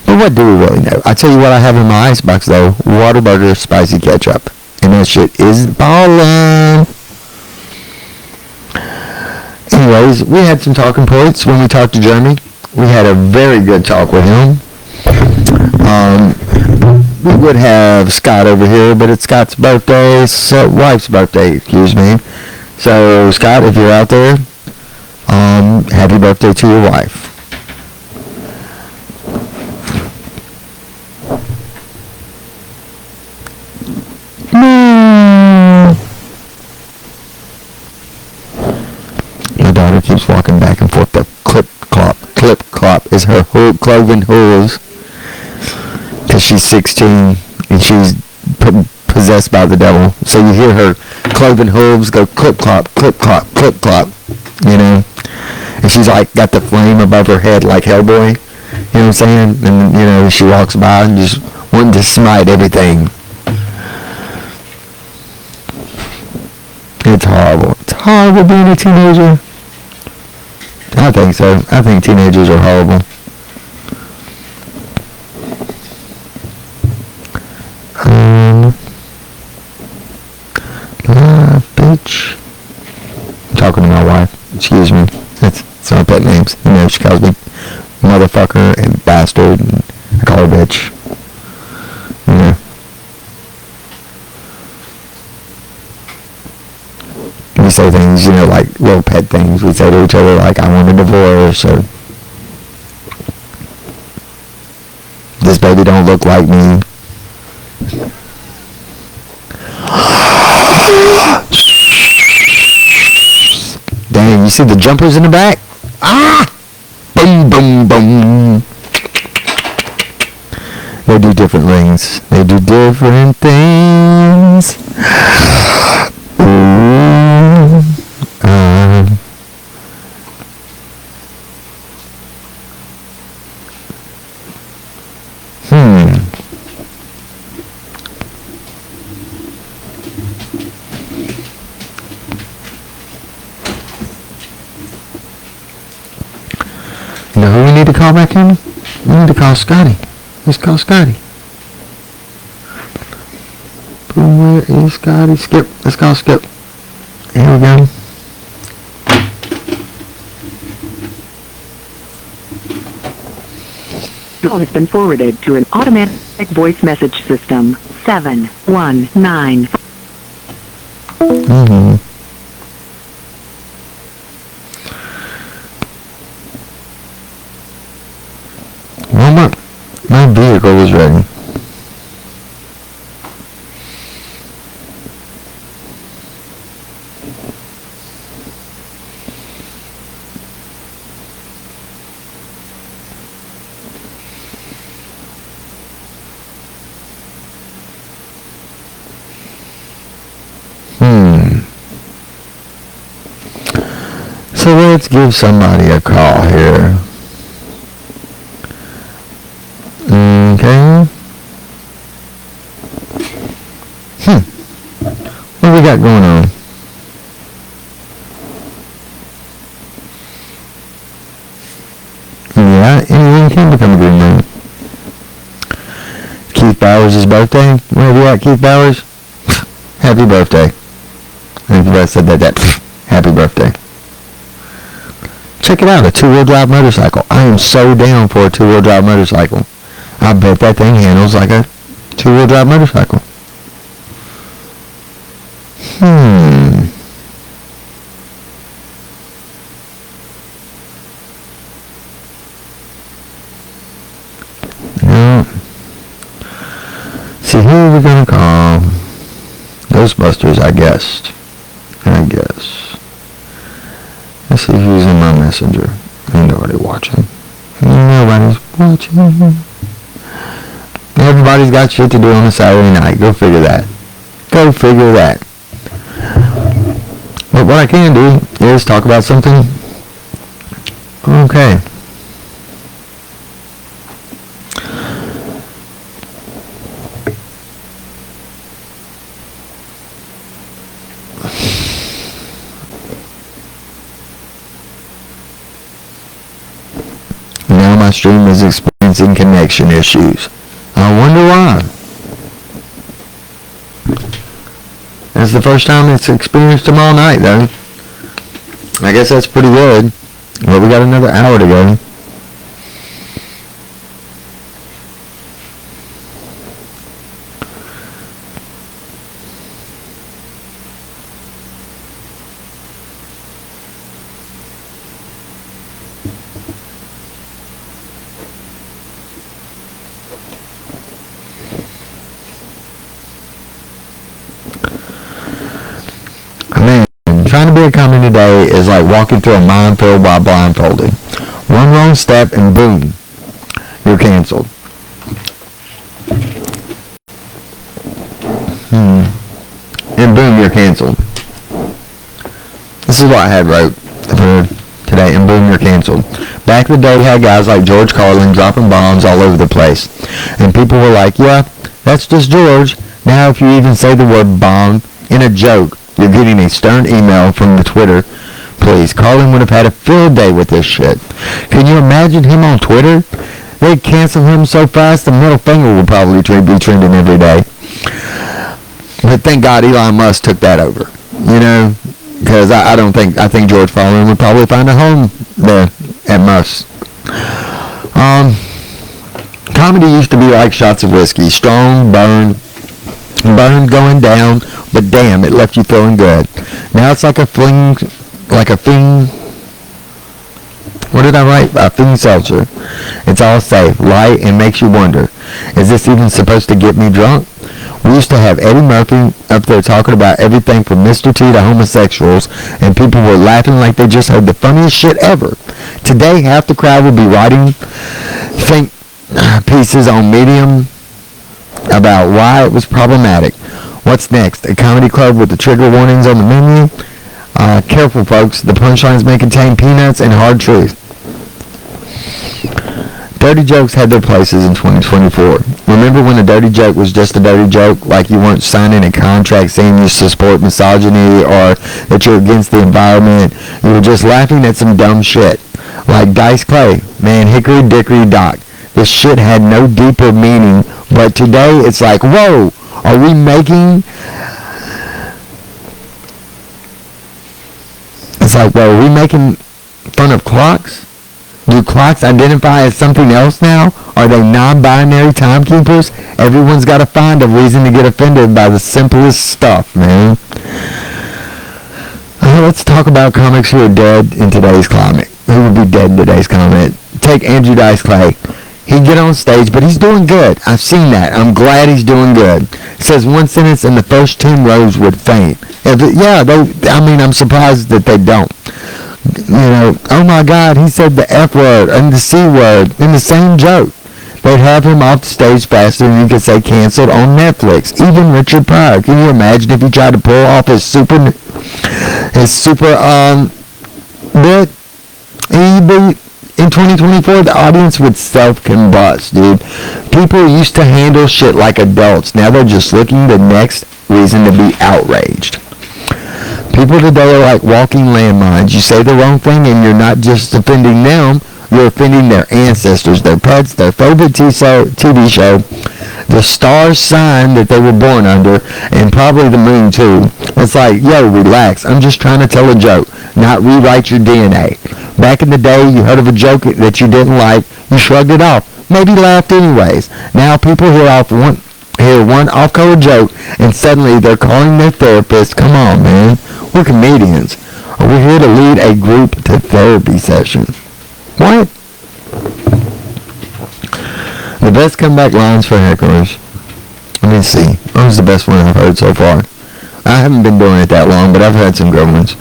But what do we really know? I tell you what I have in my icebox though. Whataburger spicy ketchup. And that shit is ballin'. Anyways, we had some talking points when we talked to Jeremy. We had a very good talk with him. We would have Scott over here, but it's Scott's birthday, wife's birthday, excuse me. So, Scott, if you're out there, happy birthday to your wife. My daughter keeps walking back and forth. The clip-clop is her cloven hooves. Because she's 16 and she's possessed by the devil. So you hear her cloven hooves go clip-clop, clip-clop, clip-clop, you know. And she's like got the flame above her head like Hellboy. You know what I'm saying? And, you know, she walks by and just wanting to smite everything. It's horrible. It's horrible being a teenager. I think so. I think teenagers are horrible. Bitch. I'm talking to my wife. Excuse me. That's my pet names. You know, she calls me motherfucker and bastard, and I call her bitch. Yeah. We say things, you know, like little pet things. We say to each other, like, I want a divorce, or this baby don't look like me. Dang, you see the jumpers in the back? Ah! Boom, boom, boom. They do different things. They do different things. Ooh. You know who we need to call back in? We need to call Scotty. Let's call Scotty. Boom, where is Scotty? Skip. Let's call Skip. Here we go. Your call has been forwarded to an automatic voice message system. 719. Mm-hmm. Well, my vehicle is ready. So let's give somebody a call here. Okay. What we got going on? Yeah, anything can become a green man. Keith Bowers' birthday. Where you at, Keith Bowers? Happy birthday. I think I said that. Happy birthday. Check it out, a two-wheel drive motorcycle. I am so down for a two-wheel drive motorcycle. I bet that thing handles like a two-wheel drive motorcycle. No. See, who are we gonna call? Ghostbusters, I guess. Let's see who's in my messenger. Ain't nobody watching. Nobody's watching. Everybody's got shit to do on a Saturday night. Go figure that. But what I can do is talk about something. Okay. Now my stream is experiencing connection issues. I wonder why. That's the first time it's experienced them all night, though. I guess that's pretty good. Well, we got another hour to go. Trying to be a comedy today is like walking through a minefield while blindfolded. One wrong step and boom, you're canceled. And boom, you're canceled. This is what I had wrote for today, and boom, you're canceled. Back in the day, we had guys like George Carlin dropping bombs all over the place. And people were like, yeah, that's just George. Now if you even say the word bomb in a joke, you're getting a stern email from the Twitter. Please, Carlin would have had a field day with this shit. Can you imagine him on Twitter? They'd cancel him so fast the middle finger would probably be trending every day. But thank God Elon Musk took that over. You know, because I think George Carlin would probably find a home there at Musk. Comedy used to be like shots of whiskey. Strong, burn going down, but damn, it left you feeling good. Now it's like a fiend, what did I write? A fiend seltzer. It's all safe, light, and makes you wonder, is this even supposed to get me drunk? We used to have Eddie Murphy up there talking about everything from Mr. T to homosexuals, and people were laughing like they just heard the funniest shit ever. Today, half the crowd would be writing think pieces on Medium about why it was problematic. What's next? A comedy club with the trigger warnings on the menu? Careful, folks. The punchlines may contain peanuts and hard truth. Dirty jokes had their places in 2024. Remember when a dirty joke was just a dirty joke, like you weren't signing a contract saying you support misogyny or that you're against the environment? You were just laughing at some dumb shit. Like Dice Clay, man, hickory dickory dock. This shit had no deeper meaning, but today it's like, whoa, are we making... It's like, well, are we making fun of clocks? Do clocks identify as something else now? Are they non-binary timekeepers? Everyone's got to find a reason to get offended by the simplest stuff, man. Let's talk about comics who are dead in today's climate. Who would be dead in today's climate? Take Andrew Dice Clay. He'd get on stage, but he's doing good. I've seen that. I'm glad he's doing good. Says one sentence and the first 10 rows would faint. I'm surprised that they don't. You know, oh my God, he said the F word and the C word in the same joke. They'd have him off the stage faster than he could say canceled on Netflix. Even Richard Pryor. Can you imagine if he tried to pull off his super But in 2024, the audience would self-combust, dude. People used to handle shit like adults. Now they're just looking the next reason to be outraged. People today are like walking landmines. You say the wrong thing and you're not just offending them, you're offending their ancestors, their pets, their favorite TV show, the star sign that they were born under, and probably the moon too. It's like, yo, relax. I'm just trying to tell a joke, not rewrite your DNA. Back in the day, you heard of a joke that you didn't like, you shrugged it off, maybe laughed anyways. Now people hear one off-color joke, and suddenly they're calling their therapist. Come on, man. We're comedians. We're here to lead a group to therapy session. What? The best comeback lines for hecklers. Let me see. What was the best one I've heard so far? I haven't been doing it that long, but I've had some good ones.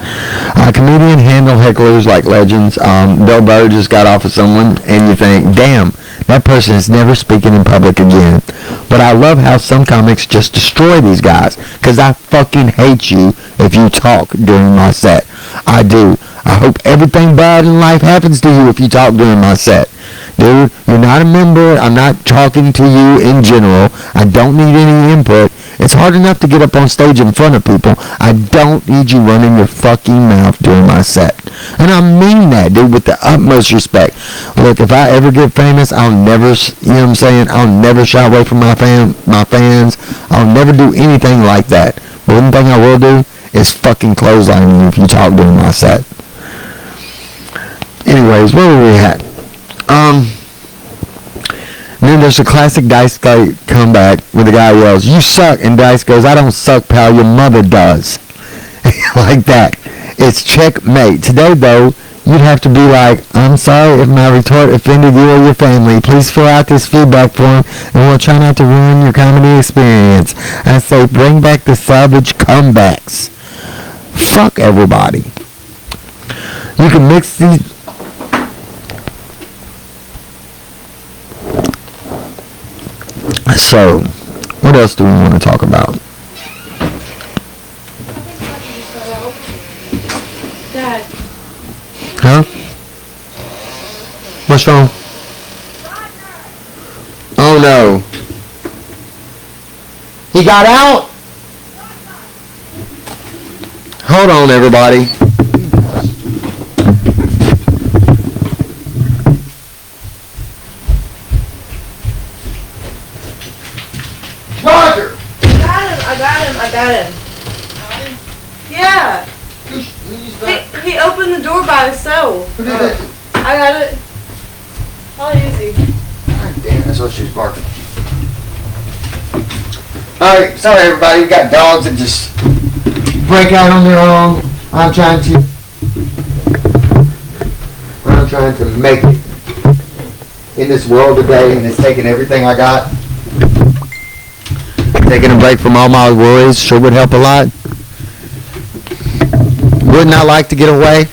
Comedian handle hecklers like legends. Bill Burr just got off of someone, and you think, damn, that person is never speaking in public again. But I love how some comics just destroy these guys, because I fucking hate you if you talk during my set. I do. I hope everything bad in life happens to you if you talk during my set. Dude, you're not a member. I'm not talking to you in general. I don't need any input. It's hard enough to get up on stage in front of people. I don't need you running your fucking mouth during my set. And I mean that, dude, with the utmost respect. Look, if I ever get famous, I'll never, you know what I'm saying? I'll never shy away from my fans. I'll never do anything like that. But one thing I will do is fucking clothesline you if you talk during my set. Anyways, where were we at? Then there's a classic Dice guy comeback where the guy yells, "You suck," and Dice goes, "I don't suck, pal, your mother does." Like that. It's checkmate. Today, though, you'd have to be like, "I'm sorry if my retort offended you or your family. Please fill out this feedback form, and we'll try not to ruin your comedy experience." I say, bring back the savage comebacks. Fuck everybody. You can mix these... So, what else do we want to talk about? Dad. Huh? What's wrong? Oh no. He got out? Hold on, everybody. Roger! I got him. Yeah. He opened the door by himself. I got it. How easy. God damn, that's what she was barking. Alright, sorry everybody, we got dogs that just break out on their own. I'm trying to make it in this world today, and it's taking everything I got. Taking a break from all my worries sure would help a lot. Wouldn't I like to get away?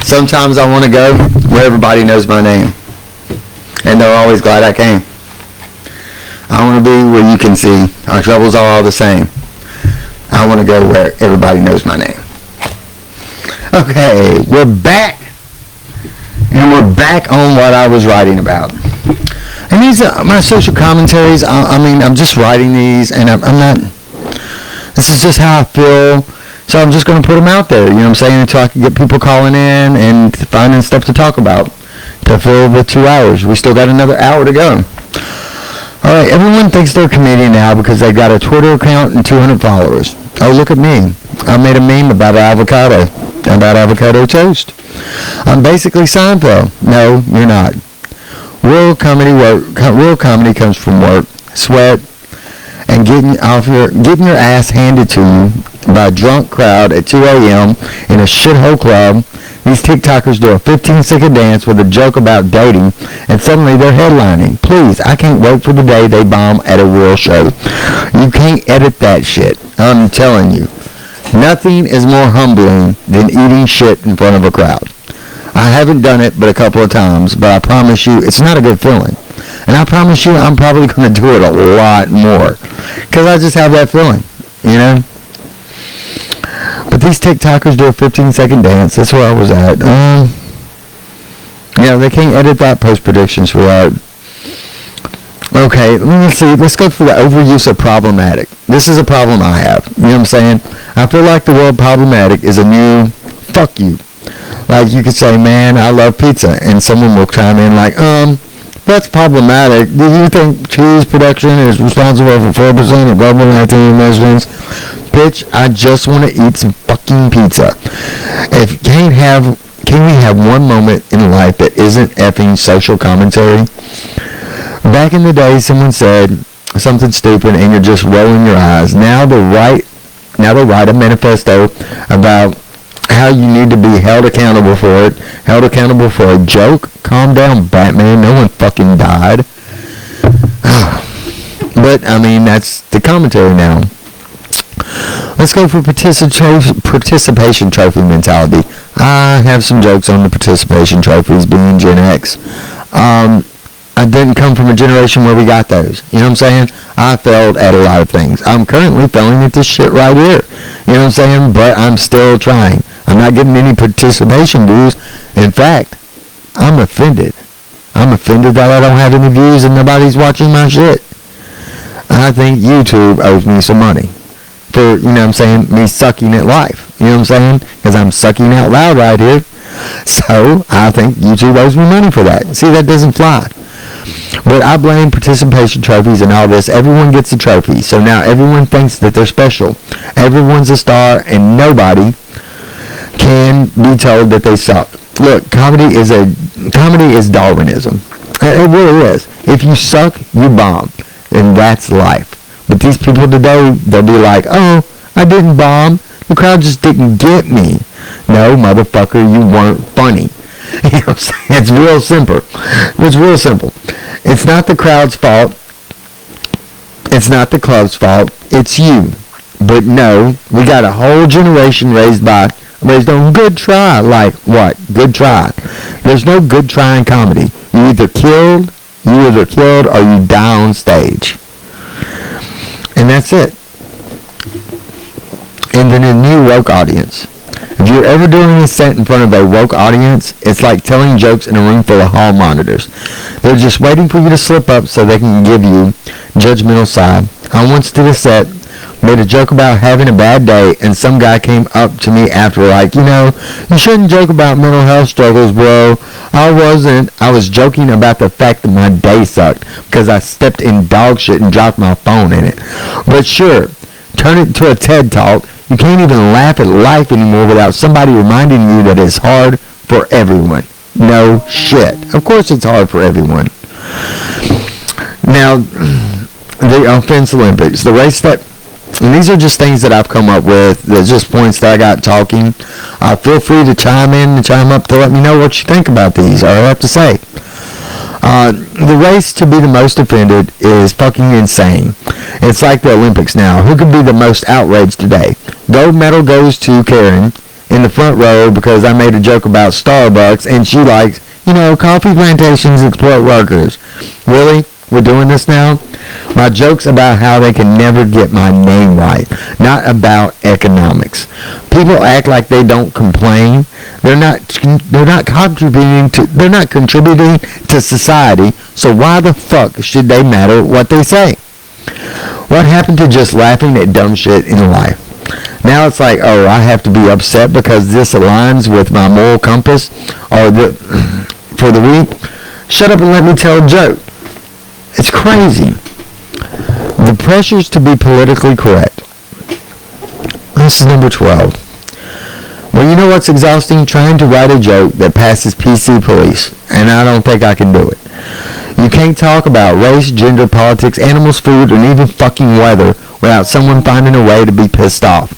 Sometimes I want to go where everybody knows my name, and they're always glad I came. I want to be where you can see our troubles are all the same. I want to go where everybody knows my name. Okay, we're back. And we're back on what I was writing about. And these are my social commentaries. I mean, I'm just writing these, and I'm not... This is just how I feel. So I'm just going to put them out there, you know what I'm saying, until I can get people calling in and finding stuff to talk about to fill the 2 hours. We still got another hour to go. All right, everyone thinks they're a comedian now because they've got a Twitter account and 200 followers. Oh, look at me. I made a meme about avocado toast. I'm basically Seinfeld. No, you're not. Real comedy comes from work, sweat, and getting your ass handed to you by a drunk crowd at 2 a.m. in a shithole club. These TikTokers do a 15-second dance with a joke about dating, and suddenly they're headlining. Please, I can't wait for the day they bomb at a real show. You can't edit that shit. I'm telling you. Nothing is more humbling than eating shit in front of a crowd. I haven't done it but a couple of times, but I promise you it's not a good feeling. And I promise you I'm probably going to do it a lot more. Because I just have that feeling, you know? But these TikTokers do a 15-second dance. That's where I was at. Yeah, they can't edit that post predictions for that. Okay, let's see. Let's go for the overuse of problematic. This is a problem I have. You know what I'm saying? I feel like the word problematic is a new fuck you. Like you could say, man, I love pizza, and someone will chime in like, that's problematic. Do you think cheese production is responsible for 4% of global 19 emissions? Bitch, I just want to eat some fucking pizza. If can we have one moment in life that isn't effing social commentary? Back in the day, someone said something stupid and you're just rolling your eyes. Now they write a manifesto about how you need to be held accountable for it, held accountable for a joke. Calm down, Batman. No one fucking died. But, I mean, that's the commentary now. Let's go for participation trophy mentality. I have some jokes on the participation trophies being Gen X. I didn't come from a generation where we got those. You know what I'm saying? I failed at a lot of things. I'm currently failing at this shit right here. You know what I'm saying? But I'm still trying. I'm not getting any participation views. In fact, I'm offended. I'm offended that I don't have any views and nobody's watching my shit. I think YouTube owes me some money for, you know what I'm saying, me sucking at life. You know what I'm saying? Because I'm sucking out loud right here. So, I think YouTube owes me money for that. See, that doesn't fly. But I blame participation trophies and all this. Everyone gets a trophy. So now everyone thinks that they're special. Everyone's a star and nobody can be told that they suck. Look, comedy is Darwinism. It really is. If you suck, you bomb. And that's life. But these people today, they'll be like, oh, I didn't bomb. The crowd just didn't get me. No, motherfucker, you weren't funny. You know what I'm saying? It's real simple. It's real simple. It's not the crowd's fault. It's not the club's fault. It's you. But no, we got a whole generation raised on good try. Like what? Good try. There's no good try in comedy. You either killed or you die on stage. And that's it. And then a new woke audience. If you're ever doing a set in front of a woke audience, it's like telling jokes in a room full of hall monitors. They're just waiting for you to slip up so they can give you judgmental side. I once did a set, made a joke about having a bad day, and some guy came up to me after like, you shouldn't joke about mental health struggles, bro. I was joking about the fact that my day sucked because I stepped in dog shit and dropped my phone in it. But sure, turn it into a TED Talk. You can't even laugh at life anymore without somebody reminding you that it's hard for everyone. No shit. Of course it's hard for everyone. Now, the Offense Olympics, the race that, and these are just things that I've come up with. They're just points that I got talking. Feel free to chime in and chime up to let me know what you think about these or I have to say. The race to be the most offended is fucking insane. It's like the Olympics now. Who could be the most outraged today? Gold medal goes to Karen in the front row because I made a joke about Starbucks and she likes, coffee plantations exploit workers. Really? We're doing this now? My joke's about how they can never get my name right, not about economics. People act like they don't complain. They're not contributing to society, so why the fuck should they matter what they say? What happened to just laughing at dumb shit in life? Now it's like, oh, I have to be upset because this aligns with my moral compass or for the week. Shut up and let me tell a joke. It's crazy. The pressures to be politically correct. This is number 12. Well, you know what's exhausting? Trying to write a joke that passes PC police, and I don't think I can do it. You can't talk about race, gender, politics, animals, food, and even fucking weather without someone finding a way to be pissed off.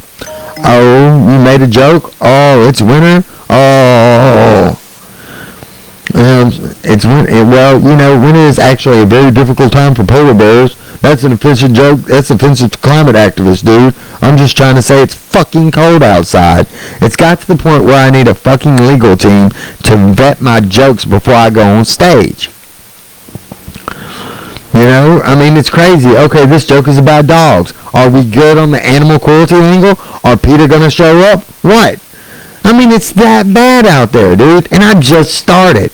Oh, you made a joke? Oh, it's winter? Oh. Winter is actually a very difficult time for polar bears. That's an offensive joke. That's offensive to climate activists, dude. I'm just trying to say it's fucking cold outside. It's got to the point where I need a fucking legal team to vet my jokes before I go on stage. You know, I mean, it's crazy. Okay, this joke is about dogs. Are we good on the animal cruelty angle? Are PETA gonna show up? What? I mean, it's that bad out there, dude. And I just started.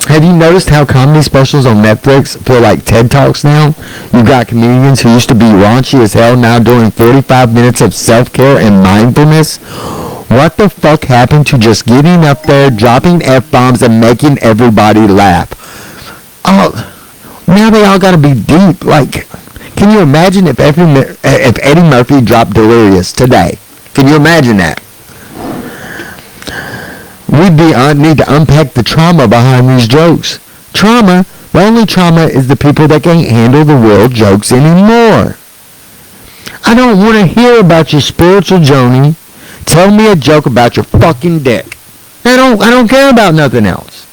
Have you noticed how comedy specials on Netflix feel like TED Talks now? You've got comedians who used to be raunchy as hell now doing 45 minutes of self-care and mindfulness. What the fuck happened to just getting up there, dropping F-bombs, and making everybody laugh? Oh, now they all gotta be deep. Like, can you imagine if Eddie Murphy dropped Delirious today? Can you imagine that? We'd need to unpack the trauma behind these jokes. Trauma? The only trauma is the people that can't handle the real jokes anymore. I don't want to hear about your spiritual journey. Tell me a joke about your fucking dick. I don't care about nothing else.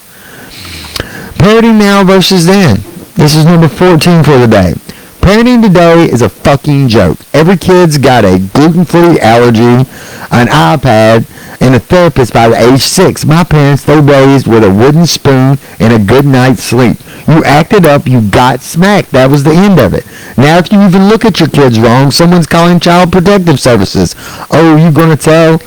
Parody now versus then. This is number 14 for the day. Parenting today is a fucking joke. Every kid's got a gluten-free allergy, an iPad, and a therapist by the age 6. My parents, they raised with a wooden spoon and a good night's sleep. You acted up, you got smacked. That was the end of it. Now if you even look at your kids wrong, someone's calling Child Protective Services. Oh, you gonna tell?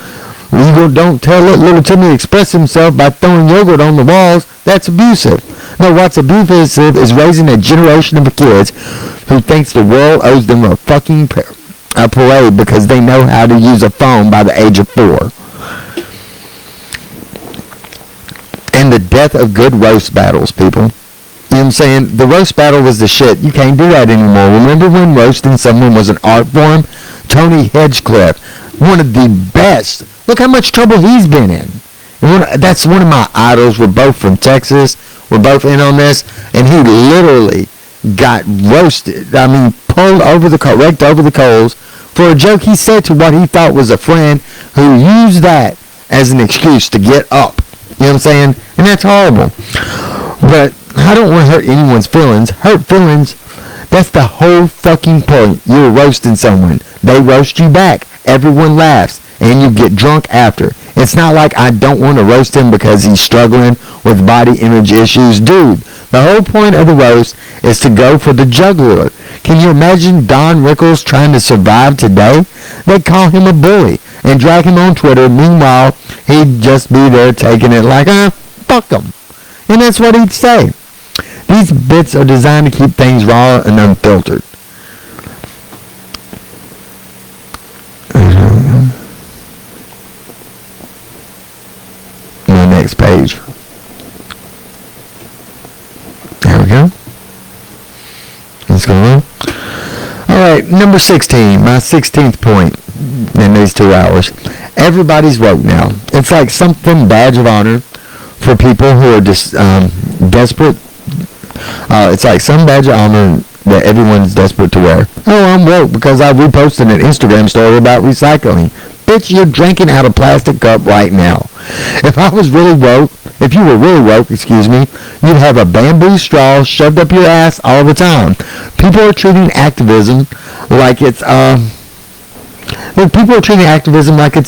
Don't tell little Timmy express himself by throwing yogurt on the walls. That's abusive. No, what's abusive is raising a generation of kids who thinks the world owes them a fucking parade because they know how to use a phone by the age of 4. And the death of good roast battles, people. You know what I'm saying? The roast battle was the shit. You can't do that anymore. Remember when roasting someone was an art form? Tony Hedgecliffe, one of the best. Look how much trouble he's been in. That's one of my idols. We're both from Texas. We're both in on this. And he literally got roasted. I mean, raked over the coals for a joke he said to what he thought was a friend who used that as an excuse to get up. You know what I'm saying? And that's horrible. But I don't want to hurt anyone's feelings. Hurt feelings, that's the whole fucking point. You're roasting someone. They roast you back. Everyone laughs. And you get drunk after. It's not like I don't want to roast him because he's struggling with body image issues. Dude, the whole point of the roast is to go for the jugular. Can you imagine Don Rickles trying to survive today? They'd call him a bully and drag him on Twitter. Meanwhile, he'd just be there taking it like, fuck him. And that's what he'd say. These bits are designed to keep things raw and unfiltered. Next page. There we go. Let's go on. Alright, number 16. My 16th point in these 2 hours. Everybody's woke now. It's like something badge of honor for people who are just desperate. It's like some badge of honor that everyone's desperate to wear. Oh, I'm woke because I reposted an Instagram story about recycling. Bitch, you're drinking out a plastic cup right now. If you were really woke, you'd have a bamboo straw shoved up your ass all the time. People are treating activism like it's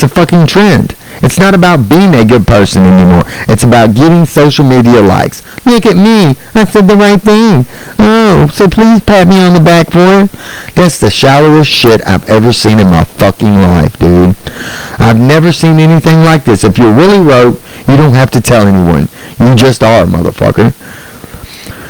a fucking trend. It's not about being a good person anymore. It's about getting social media likes. Look at me. I said the right thing. Oh, so please pat me on the back for it. That's the shallowest shit I've ever seen in my fucking life, dude. I've never seen anything like this. If you're really woke, you don't have to tell anyone. You just are, motherfucker.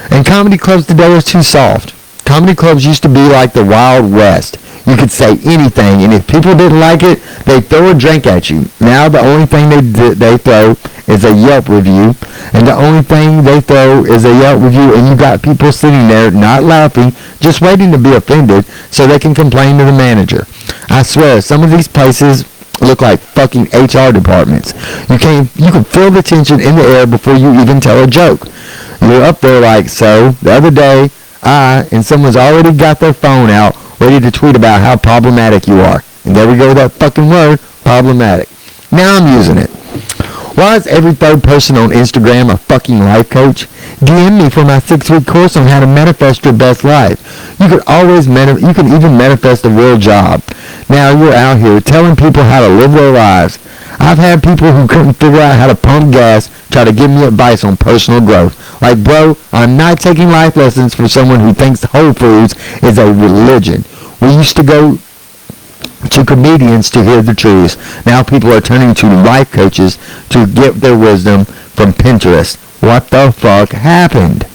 And comedy clubs today are too soft. Comedy clubs used to be like the Wild West. You could say anything, and if people didn't like it, they'd throw a drink at you. Now the only thing they throw is a Yelp review, and the only thing they throw is a Yelp review, and you got people sitting there not laughing, just waiting to be offended so they can complain to the manager. I swear, some of these places look like fucking HR departments. You can feel the tension in the air before you even tell a joke. You're up there like, so, the other day, and someone's already got their phone out, ready to tweet about how problematic you are. And there we go with that fucking word, problematic. Now I'm using it. Why is every third person on Instagram a fucking life coach? DM me for my 6-week course on how to manifest your best life. You can even manifest a real job. Now you're out here telling people how to live their lives. I've had people who couldn't figure out how to pump gas try to give me advice on personal growth. Like, bro, I'm not taking life lessons from someone who thinks Whole Foods is a religion. We used to go to comedians to hear the truth. Now people are turning to life coaches to get their wisdom from Pinterest. What the fuck happened?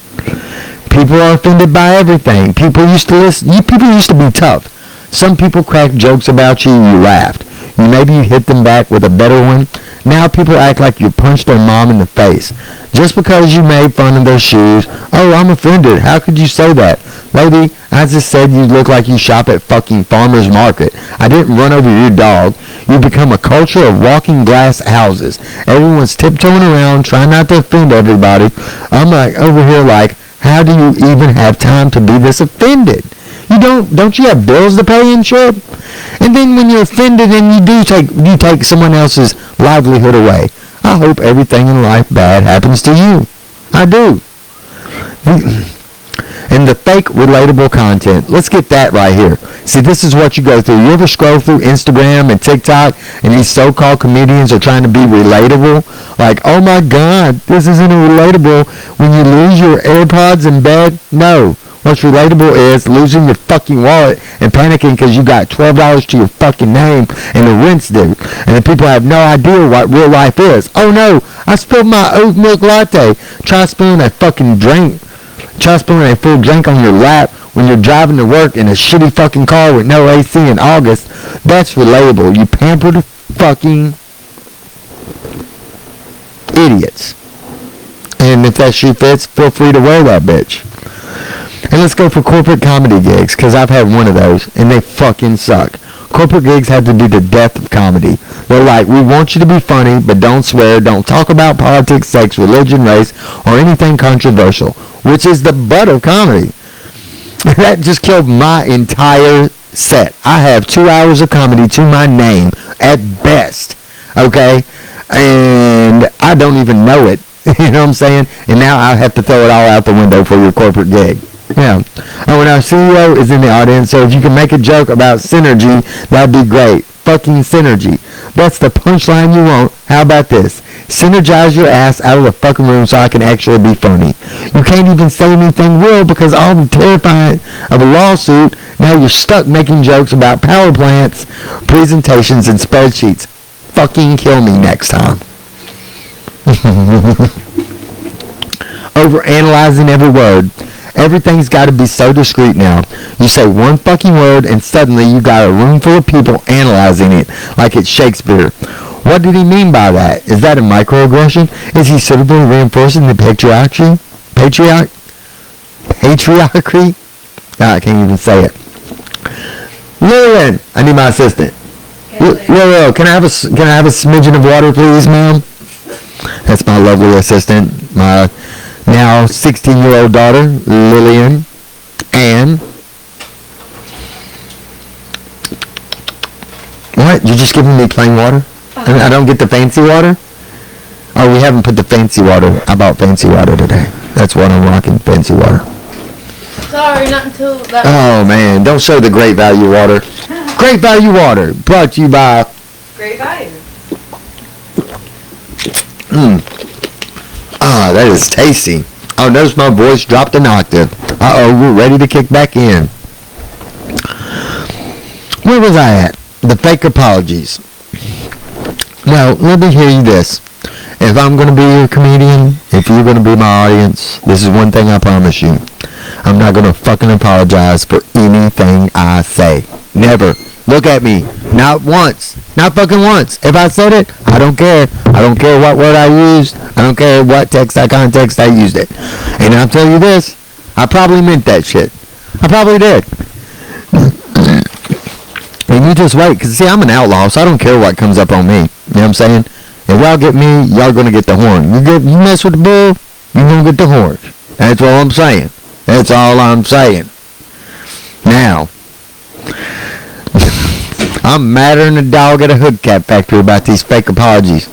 People are offended by everything. People used to listen. People used to be tough. Some people cracked jokes about you, you laughed. Maybe you hit them back with a better one. Now people act like you punched their mom in the face. Just because you made fun of their shoes. Oh, I'm offended. How could you say that? Lady, I just said you look like you shop at fucking farmer's market. I didn't run over your dog. You become a culture of walking glass houses. Everyone's tiptoeing around, trying not to offend everybody. I'm like over here like, how do you even have time to be this offended? You don't you have bills to pay and shit? And then when you're offended and you take someone else's livelihood away. I hope everything in life bad happens to you. I do. And the fake relatable content. Let's get that right here. See, this is what you go through. You ever scroll through Instagram and TikTok and these so-called comedians are trying to be relatable? Like, oh my God, this isn't relatable when you lose your AirPods in bed? No. What's relatable is losing your fucking wallet and panicking because you got $12 to your fucking name and the rent's due. And the people have no idea what real life is. Oh no, I spilled my oat milk latte. Try spilling a fucking drink. Try spilling a full drink on your lap when you're driving to work in a shitty fucking car with no AC in August. That's relatable. You pampered fucking idiots. And if that shoe fits, feel free to wear that bitch. And let's go for corporate comedy gigs, because I've had one of those, and they fucking suck. Corporate gigs have to be the death of comedy. They're like, we want you to be funny, but don't swear, don't talk about politics, sex, religion, race, or anything controversial, which is the butt of comedy. That just killed my entire set. I have 2 hours of comedy to my name, at best, okay? And I don't even know it, you know what I'm saying? And now I have to throw it all out the window for your corporate gig. Yeah. Oh, and our CEO is in the audience, so if you can make a joke about synergy, that'd be great. Fucking synergy. That's the punchline you want. How about this? Synergize your ass out of the fucking room so I can actually be funny. You can't even say anything real because all the terrifying of a lawsuit, now you're stuck making jokes about power plants, presentations, and spreadsheets. Fucking kill me next time. Overanalyzing every word. Everything's got to be so discreet now. You say one fucking word and suddenly you got a room full of people analyzing it like it's Shakespeare. What did he mean by that? Is that a microaggression? Is he suitably reinforcing the patriarchy? Patriarchy? I can't even say it. Lillian, I need my assistant. Lillian, can I have a smidgen of water, please, ma'am? That's my lovely assistant, my now 16-year-old daughter, Lillian Ann. What? You're just giving me plain water? I don't get the fancy water? Oh, we haven't put the fancy water. I bought fancy water today. That's what I'm rocking, fancy water. Sorry, not until that. Oh, man. Don't show the Great Value water. Great Value water, brought to you by... Great value. Ah, that is tasty. Oh, notice my voice dropped an octave. Uh-oh, we're ready to kick back in. Where was I at? The fake apologies. Well, let me hear you this. If I'm going to be your comedian, if you're going to be my audience, this is one thing I promise you. I'm not going to fucking apologize for anything I say. Never. Look at me. Not once. Not fucking once. If I said it, I don't care. I don't care what word I used. I don't care what context I used it. And I'll tell you this. I probably meant that shit. I probably did. And you just wait. Because, see, I'm an outlaw, so I don't care what comes up on me. You know what I'm saying? If y'all get me, y'all going to get the horn. You mess with the bull, you're going to get the horn. That's all I'm saying. That's all I'm saying. Now... I'm madder than a dog at a hubcap factory about these fake apologies.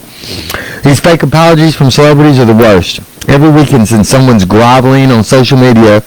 These fake apologies from celebrities are the worst. Every weekend since someone's groveling on social media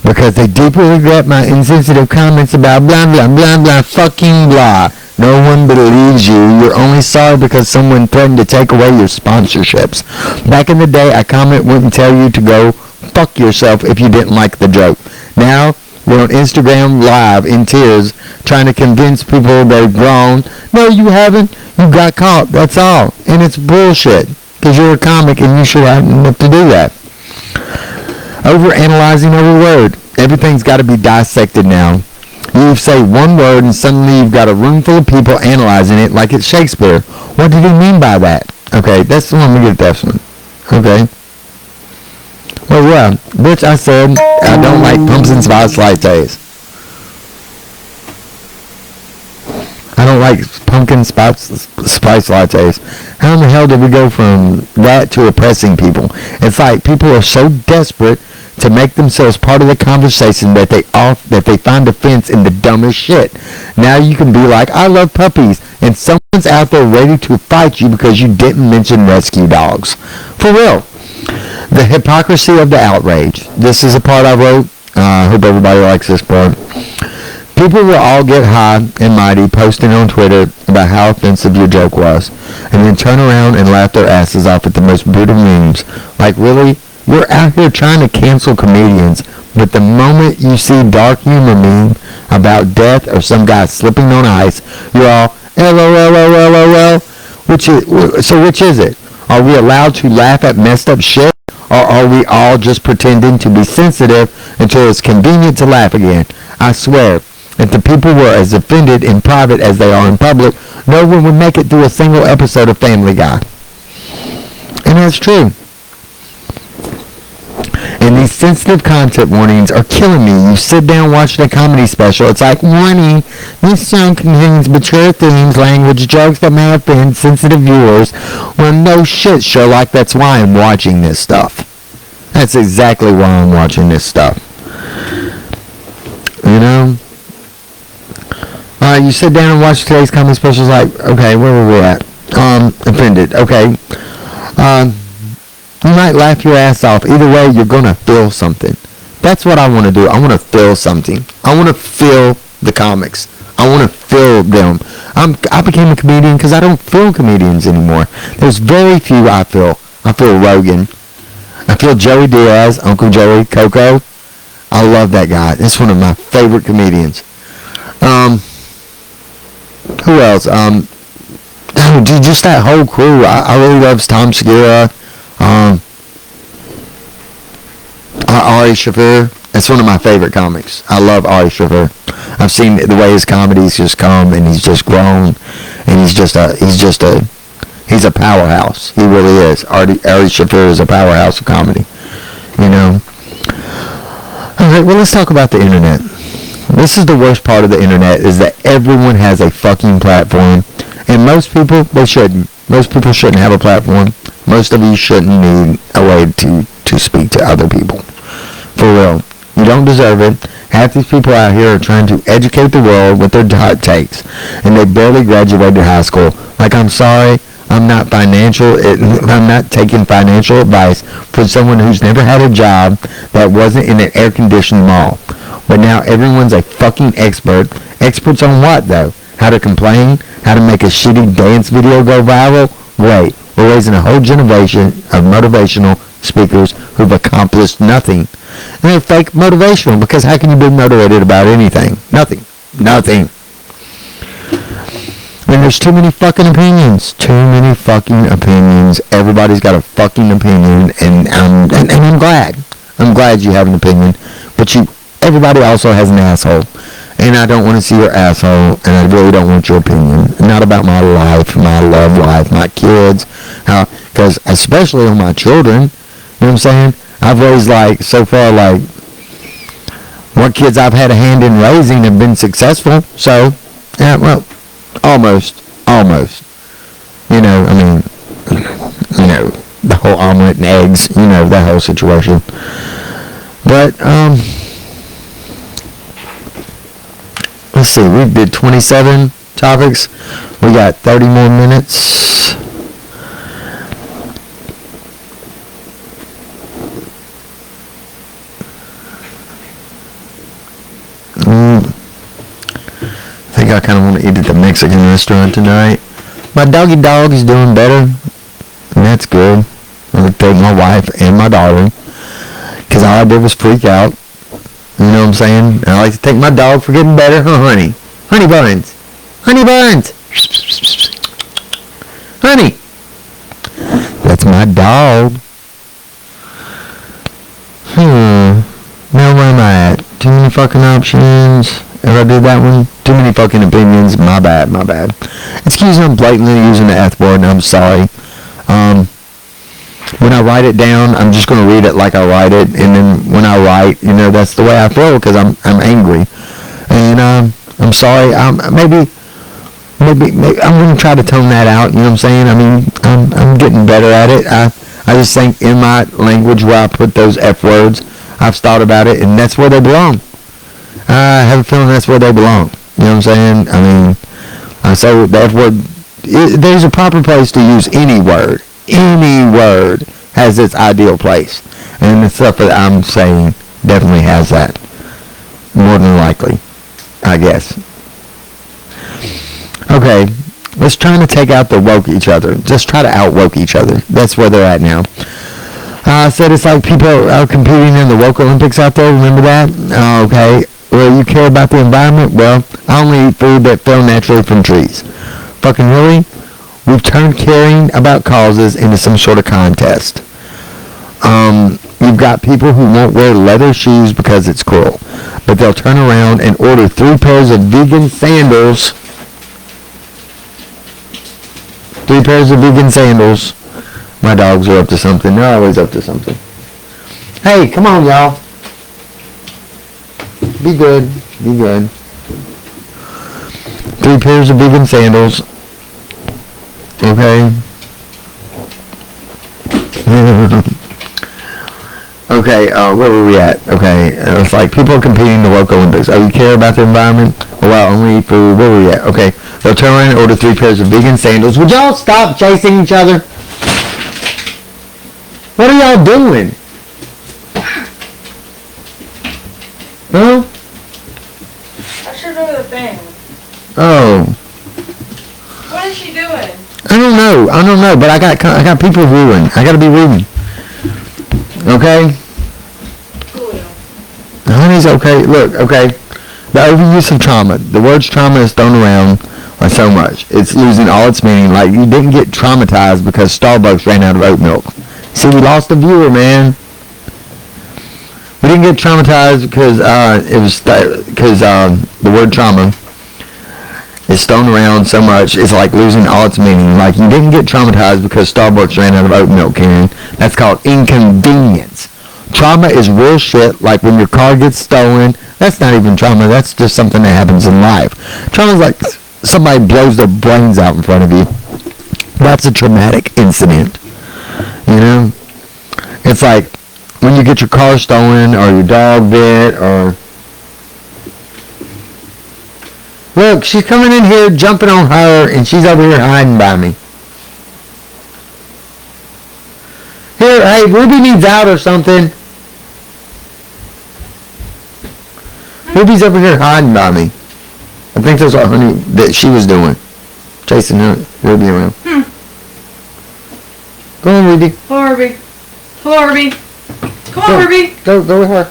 because they deeply regret my insensitive comments about blah blah blah blah fucking blah. No one believes you. You're only sorry because someone threatened to take away your sponsorships. Back in the day, a comment wouldn't tell you to go fuck yourself if you didn't like the joke. Now, we're on Instagram Live in tears trying to convince people they've grown. No, you haven't. You got caught. That's all. And it's bullshit. Because you're a comic and you should have enough to do that. Overanalyzing every word. Everything's got to be dissected now. You say one word and suddenly you've got a room full of people analyzing it like it's Shakespeare. What did he mean by that? Okay, that's the one we get that one. Okay. Well, yeah, bitch, I said I don't like pumpkin spice lattes. I don't like pumpkin spice lattes. How in the hell did we go from that to oppressing people? It's like people are so desperate to make themselves part of the conversation that they find offense in the dumbest shit. Now you can be like, I love puppies, and someone's out there ready to fight you because you didn't mention rescue dogs. For real. The hypocrisy of the outrage. This is a part I wrote. I hope everybody likes this part. People will all get high and mighty posting on Twitter about how offensive your joke was, and then turn around and laugh their asses off at the most brutal memes. Like, really? You're out here trying to cancel comedians, but the moment you see dark humor meme about death or some guy slipping on ice, you're all LOL. Which is it? Are we allowed to laugh at messed up shit? Or are we all just pretending to be sensitive until it's convenient to laugh again? I swear, if the people were as offended in private as they are in public, no one would make it through a single episode of Family Guy. And that's true. And these sensitive content warnings are killing me. You sit down watching a comedy special, it's like, warning, this show contains mature themes, language, jokes that may offend sensitive viewers. Well, no shit, Sherlock, that's why I'm watching this stuff. That's exactly why I'm watching this stuff. You know? You sit down and watch today's comedy specials like, okay, where were we at? Offended, okay. You might laugh your ass off. Either way, you're going to feel something. That's what I want to do. I want to feel something. I want to feel the comics. I want to feel them. I became a comedian because I don't feel comedians anymore. There's very few I feel. I feel Rogan. I feel Joey Diaz, Uncle Joey, Coco. I love that guy. It's one of my favorite comedians. Who else? Dude, just that whole crew. I really love Tom Segura. Ari Shaffir. That's one of my favorite comics. I love Ari Shaffir. I've seen the way his comedies just come, and he's just grown, and he's a powerhouse. He really is. Ari Shaffir is a powerhouse of comedy. You know. All right. Well, let's talk about the internet. This is the worst part of the internet, is that everyone has a fucking platform, and most people, they shouldn't. Most people shouldn't have a platform. Most of you shouldn't need a way to speak to other people. For real. You don't deserve it. Half these people out here are trying to educate the world with their hot takes, and they barely graduated high school. Like, I'm sorry, I'm not taking financial advice from someone who's never had a job that wasn't in an air-conditioned mall. But now everyone's a fucking expert. Experts on what, though? How to complain? How to make a shitty dance video go viral? Wait, we're raising a whole generation of motivational speakers who've accomplished nothing. And they're fake motivational, because how can you be motivated about anything? Nothing. And there's too many fucking opinions. Everybody's got a fucking opinion, and I'm glad. I'm glad you have an opinion. But everybody also has an asshole. And I don't want to see your asshole, and I really don't want your opinion. Not about my life, my love life, my kids. Because especially on my children, you know what I'm saying? I've raised, so far, what kids I've had a hand in raising have been successful. So, yeah, well, almost. You know, the whole omelet and eggs, that whole situation. But, let's see, we did 27 topics. We got 30 more minutes. I kind of want to eat at the Mexican restaurant tonight. My doggy dog is doing better, and that's good. I'm going to take my wife and my daughter, because all I did was freak out. You know what I'm saying? And I like to take my dog for getting better. Huh, honey? Honey buns. Honey buns. Honey. That's my dog. Now where am I at? Too many fucking options. If I did that one, too many fucking opinions. My bad. Excuse me, I'm blatantly using the F word, and I'm sorry. When I write it down, I'm just gonna read it like I write it, and then when I write, that's the way I feel, because I'm angry, and I'm sorry. Maybe I'm gonna try to tone that out. You know what I'm saying? I mean, I'm getting better at it. I just think in my language where I put those F words, I've thought about it, and that's where they belong. I have a feeling that's where they belong. You know what I'm saying? I mean, so the F word, there's a proper place to use any word. Any word has its ideal place. And the stuff that I'm saying definitely has that. More than likely, I guess. Okay, let's try to take out the woke each other. Just try to out-woke each other. That's where they're at now. I said it's like people are competing in the woke Olympics out there. Remember that? Okay. Well, you care about the environment? Well, I only eat food that fell naturally from trees. Fucking really? We've turned caring about causes into some sort of contest. You've got people who won't wear leather shoes because it's cool, but they'll turn around and order 3 pairs of vegan sandals. 3 pairs of vegan sandals. My dogs are up to something. They're always up to something. Hey, come on, y'all. Be good. Be good. 3 pairs of vegan sandals. Okay. Okay, where were we at? Okay, it's like people are competing in the woke Olympics. Oh, you care about the environment? Well, only eat food. Where were we at? Okay, they'll turn around and order 3 pairs of vegan sandals. Would y'all stop chasing each other? What are y'all doing? Huh? I should know the thing. Oh. What is she doing? I don't know, but I got people viewing. I gotta be reading. Okay? Cool. Honey's okay. Look, okay. The overuse of trauma. The word trauma is thrown around like so much. It's losing all its meaning. Like, you didn't get traumatized because Starbucks ran out of oat milk. See, we lost a viewer, man. We didn't get traumatized because the word trauma is thrown around so much. It's like losing all its meaning. Like, you didn't get traumatized because Starbucks ran out of oat milk, Karen. That's called inconvenience. Trauma is real shit, like when your car gets stolen. That's not even trauma. That's just something that happens in life. Trauma is like somebody blows their brains out in front of you. That's a traumatic incident. You know? It's like when you get your car stolen or your dog bit or... Look, she's coming in here, jumping on her, and she's over here hiding by me. Here, hey, Ruby needs out or something. Ruby's over here hiding by me. I think that's what honey that she was doing. Chasing her, Ruby around. Go on, Ruby. Come on, Ruby. Come on, Ruby. Come on, Ruby. Go with her.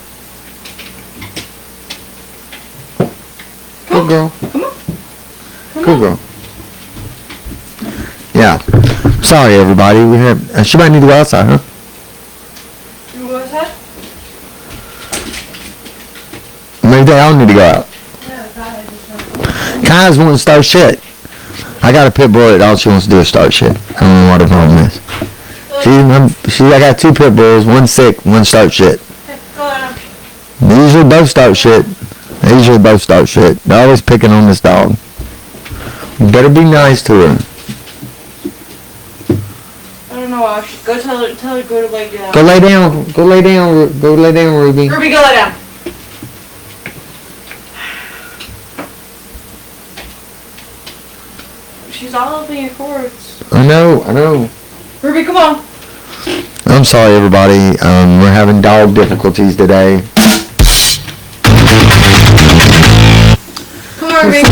Good girl. Come on. Good girl. Yeah. Sorry, everybody. We have. She might need to go outside, huh? You go outside? Maybe they all need to go out. Yeah, Kaya just Kaya's wanting to start shit. I got a pit bull that all she wants to do is start shit. I don't know what the problem is. I got 2 pit bulls. One sick, one start shit. Hey, go on. They usually both start shit. They're always picking on this dog. You better be nice to her. I don't know why. Go tell her to go to lay down. Go lay down. Go lay down, Ruby. Ruby, go lay down. She's all over your cords. I know. Ruby, come on. I'm sorry, everybody. We're having dog difficulties today. Come on, Ruby.